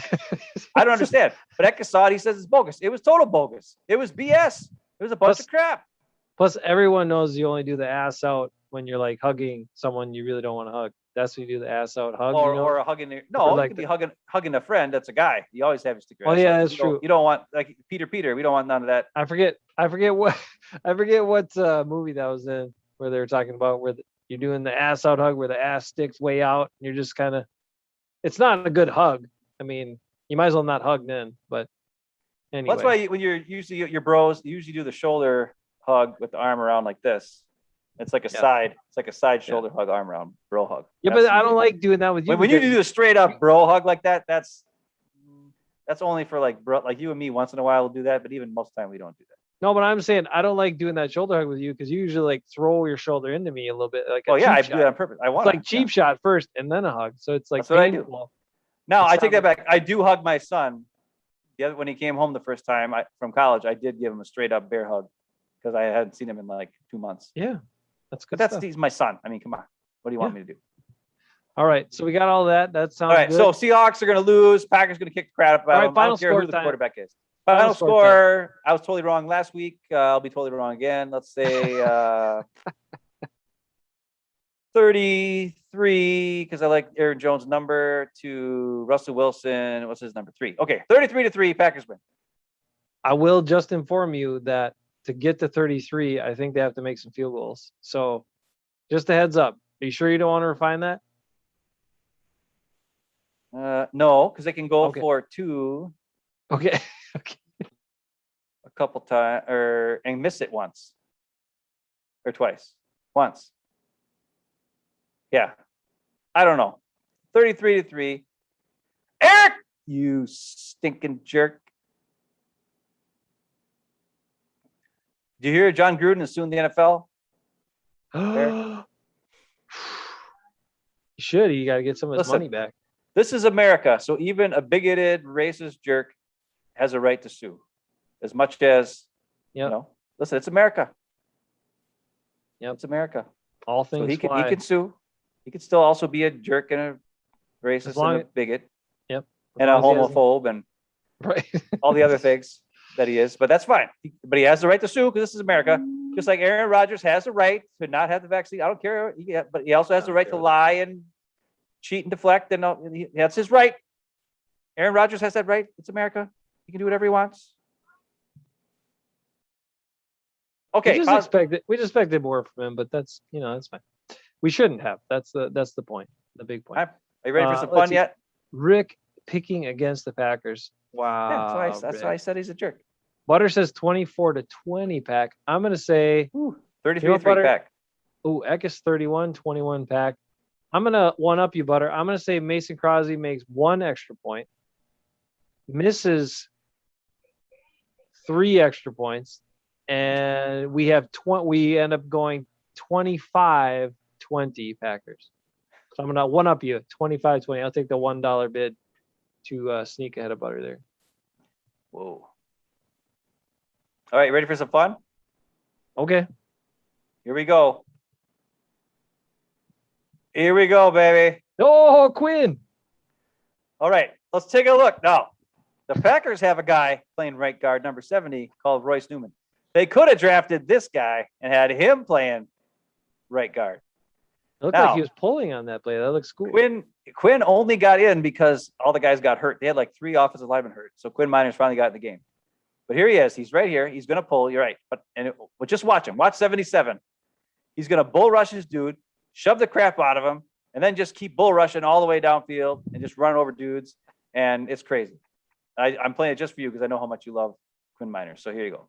I don't understand. But Eka saw it. He says it's bogus. It was total bogus. It was BS. It was a bunch of crap. Plus, everyone knows you only do the ass out when you're like hugging someone you really don't want to hug. That's when you do the ass out hug. Or a hugging. No, you could be hugging a friend. That's a guy. You always have to stick your ass yeah, out. that's true. You don't want like Peter. We don't want none of that. I forget what movie that was in where they were talking about where you're doing the ass out hug where the ass sticks way out and you're just kind of. It's not a good hug. I mean, you might as well not hug then. But anyway, well, that's why when you're usually your bros, you usually do the shoulder hug with the arm around like this. It's like a side. It's like a side shoulder hug, arm around bro hug. Yeah, but I don't like doing that with you. When you do the straight up bro hug like that, that's only for like bro, like you and me. Once in a while we'll do that, but even most of the time we don't do that. No, but I'm saying I don't like doing that shoulder hug with you because you usually like throw your shoulder into me a little bit. Like I do that on purpose. I want like cheap shot first and then a hug. So it's like that's what I do. Now I take that back. I do hug my son. When he came home the first time from college, I did give him a straight up bear hug because I hadn't seen him in like 2 months. Yeah, that's good. But he's my son. I mean, come on. What do you want me to do? All right, so we got all that. That sounds all right. Good. So Seahawks are going to lose. Packers going to kick the crap out of them. All right, final I don't care score who the time. quarterback is. Final score. I was totally wrong last week. I'll be totally wrong again. Let's say 33 because I like Aaron Jones' number to Russell Wilson. What's his number? 3. Okay, 33-3. Packers win. I will just inform you that to get to 33, I think they have to make some field goals. So just a heads up. Are you sure you don't want to refine that? No, because they can go for 2. Okay. A couple times and miss it once or twice. Once. Yeah. I don't know. 33-3. Eric, you stinking jerk. Do you hear John Gruden is suing the NFL? You should. You got to get some of his money back. This is America. So even a bigoted, racist jerk has a right to sue. As much as, listen, it's America. Yep. It's America. All things so he can sue. He could still also be a jerk and a racist and a bigot. Yep. And a homophobe and all the other things that he is. But that's fine. But he has the right to sue because this is America. Just like Aaron Rodgers has the right to not have the vaccine. I don't care. But he also has the right to lie and cheat and deflect. And that's his right. Aaron Rodgers has that right. It's America. He can do whatever he wants. Okay. We just expected more from him, but that's that's fine. We shouldn't have. That's the point. The big point. Are you ready for some fun yet? Rick picking against the Packers. Wow. That's why I said he's a jerk. Butter says 24-20 pack. I'm gonna say 33 3 pack. Oh, Eckes 31, 21 pack. I'm gonna one up you, Butter. I'm gonna say Mason Crosby makes 1 extra point, misses 3 extra points, and we end up going 25-20 Packers. So I'm gonna one up you 25-20. I'll take the $1 bid to sneak ahead of Butter there. Whoa. All right, ready for some fun? Okay. Here we go. Here we go, baby. Oh, Quinn. All right, let's take a look. Now, the Packers have a guy playing right guard, number 70, called Royce Newman. They could have drafted this guy and had him playing right guard. It looked like he was pulling on that play. That looks cool. Quinn only got in because all the guys got hurt. They had like 3 offensive linemen hurt. So Quinn Miners finally got in the game. But here he is. He's right here. He's going to pull. You're right. But just watch him. Watch 77. He's going to bull rush his dude, shove the crap out of him, and then just keep bull rushing all the way downfield and just run over dudes. And it's crazy. I'm playing it just for you because I know how much you love Quinn Miners. So here you go.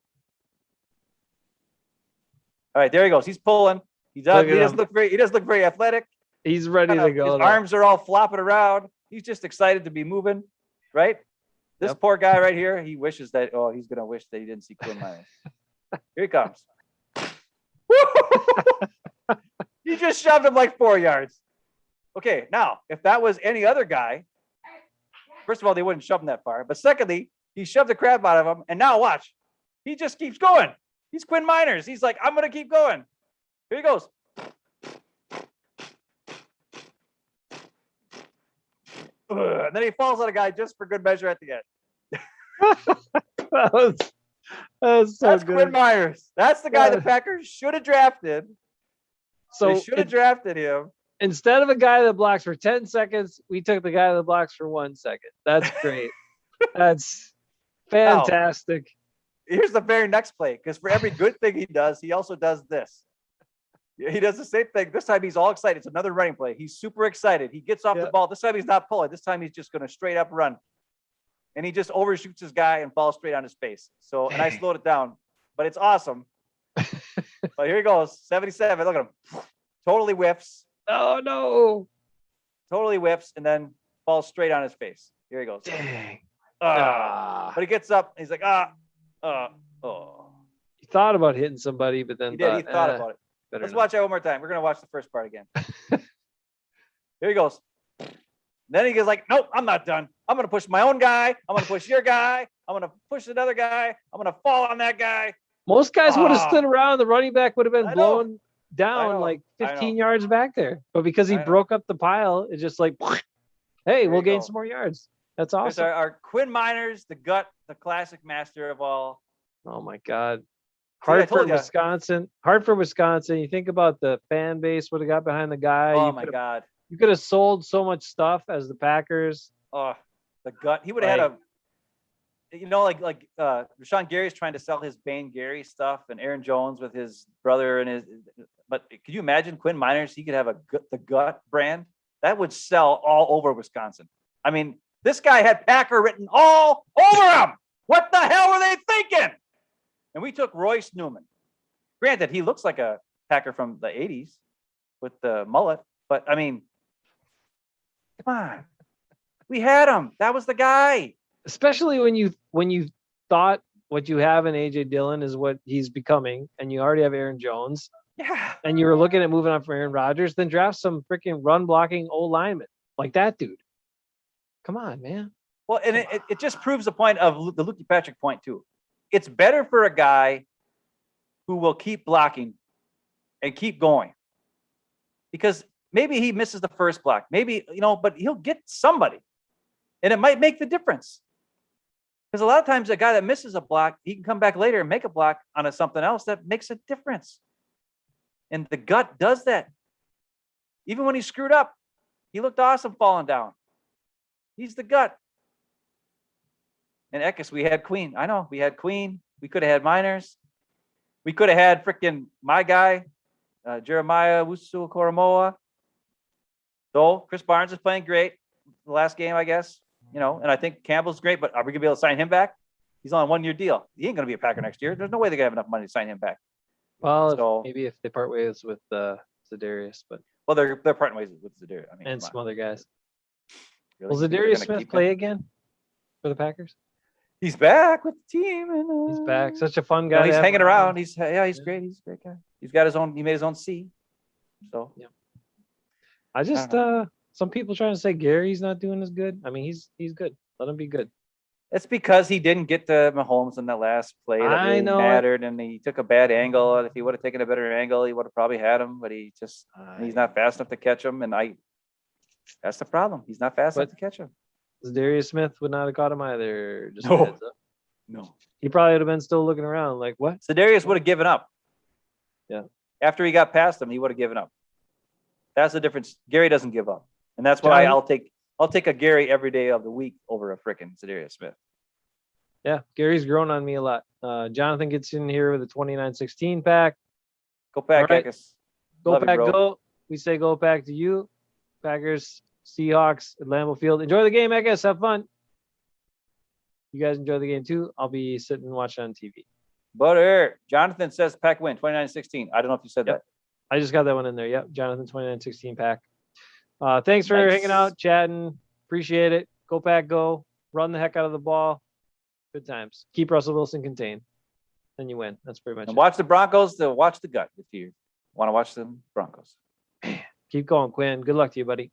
All right, there he goes. He's pulling. He doesn't look very athletic. He's ready to go. His arms are all flopping around. He's just excited to be moving, right? This poor guy right here, he wishes that, he's going to wish that he didn't see Quinn Miners. Here he comes. He just shoved him like 4 yards. Okay, now, if that was any other guy, first of all, they wouldn't shove him that far. But secondly, he shoved the crap out of him. And now watch. He just keeps going. He's Quinn Miners. He's like, I'm going to keep going. Here he goes. And then he falls on a guy just for good measure at the end. That's good. Quinn Miners. That's the guy the Packers should have drafted. So they should have drafted him. Instead of a guy that blocks for 10 seconds, we took the guy that blocks for 1 second. That's great. That's fantastic. Now, here's the very next play, because for every good thing he does, he also does this. He does the same thing. This time he's all excited. It's another running play. He's super excited. He gets off the ball. This time he's not pulling. This time he's just going to straight up run. And he just overshoots his guy and falls straight on his face. So, and I slowed it down, but it's awesome. But here he goes, 77. Look at him. Totally whiffs. Oh, no. Totally whiffs and then falls straight on his face. Here he goes. Dang. But he gets up. He's like, He thought about hitting somebody, but then he thought about it. Let's watch that one more time. We're going to watch the first part again. Here he goes. Then he goes like, nope, I'm not done. I'm going to push my own guy. I'm going to push your guy. I'm going to push another guy. I'm going to fall on that guy. Most guys would have stood around. The running back would have been blown down like 15 yards back there. But because he broke up the pile, it's just like, hey, we'll gain some more yards. That's awesome. Our Quinn Miners, the classic master of all. Oh, my God. Hartford, Wisconsin. You think about the fan base would have got behind the guy. Oh, my God. You could have sold so much stuff as the Packers. Oh, the gut. He would have had Rashawn Gary's trying to sell his Bane Gary stuff and Aaron Jones with his brother and his. But could you imagine Quinn Miners? He could have the gut brand that would sell all over Wisconsin. I mean, this guy had Packer written all over him. What the hell were they thinking? And we took Royce Newman. Granted, he looks like a Packer from the 80s with the mullet, but I mean, come on. We had him. That was the guy. Especially when you thought what you have in AJ Dillon is what he's becoming, and you already have Aaron Jones. Yeah. And you were looking at moving on from Aaron Rodgers, then draft some freaking run blocking old lineman like that dude. Come on, man. Well, and it just proves the point of the Lukey Patrick point too. It's better for a guy who will keep blocking and keep going, because maybe he misses the first block, maybe, but he'll get somebody and it might make the difference. Because a lot of times a guy that misses a block, he can come back later and make a block on something else that makes a difference. And the gut does that. Even when he screwed up, he looked awesome falling down. He's the gut. And Eckes, we had Queen. I know, we had Queen. We could have had Miners. We could have had freaking my guy, Jeremiah Wusu-Koromoa. Though Chris Barnes is playing great the last game, I guess. and I think Campbell's great, but are we gonna be able to sign him back? He's on a 1-year deal. He ain't gonna be a Packer next year. There's no way they're gonna have enough money to sign him back. Well, maybe if they part ways with Za'Darius, but they're parting ways with Za'Darius. I mean, and some other guys. Really? Will Za'Darius Smith play again for the Packers? He's back with the team, and he's back. Such a fun guy. He's hanging around. He's great. He's a great guy. He's got his own. He made his own C. So yeah. I just some people trying to say Gary's not doing as good. I mean, he's good. Let him be good. It's because he didn't get to Mahomes in that last play that really mattered, and he took a bad angle. And if he would have taken a better angle, he would have probably had him. But he's not fast enough to catch him, and that's the problem. He's not fast enough to catch him. Darius Smith would not have caught him either. Just no. He probably would have been still looking around like, what? So Darius would have given up. Yeah. After he got past him, he would have given up. That's the difference. Gary doesn't give up, and that's why I'll take a Gary every day of the week over a frickin' Darius Smith. Yeah, Gary's grown on me a lot. Jonathan gets in here with a 29-16 pack. Go Pack, right. Go Pack, go. We say go Pack to you. Packers, Seahawks at Lambeau Field. Enjoy the game, Ekis. Have fun. You guys enjoy the game too. I'll be sitting and watching on TV. Butter. Jonathan says Pack win 29-16. I don't know if you said that. I just got that one in there. Yep. Jonathan 29-16 pack. Thanks for hanging out, chatting. Appreciate it. Go Pack, go. Run the heck out of the ball. Good times. Keep Russell Wilson contained. Then you win. That's pretty much it. Watch the Broncos to watch the gut if you want to watch the Broncos. Keep going, Quinn. Good luck to you, buddy.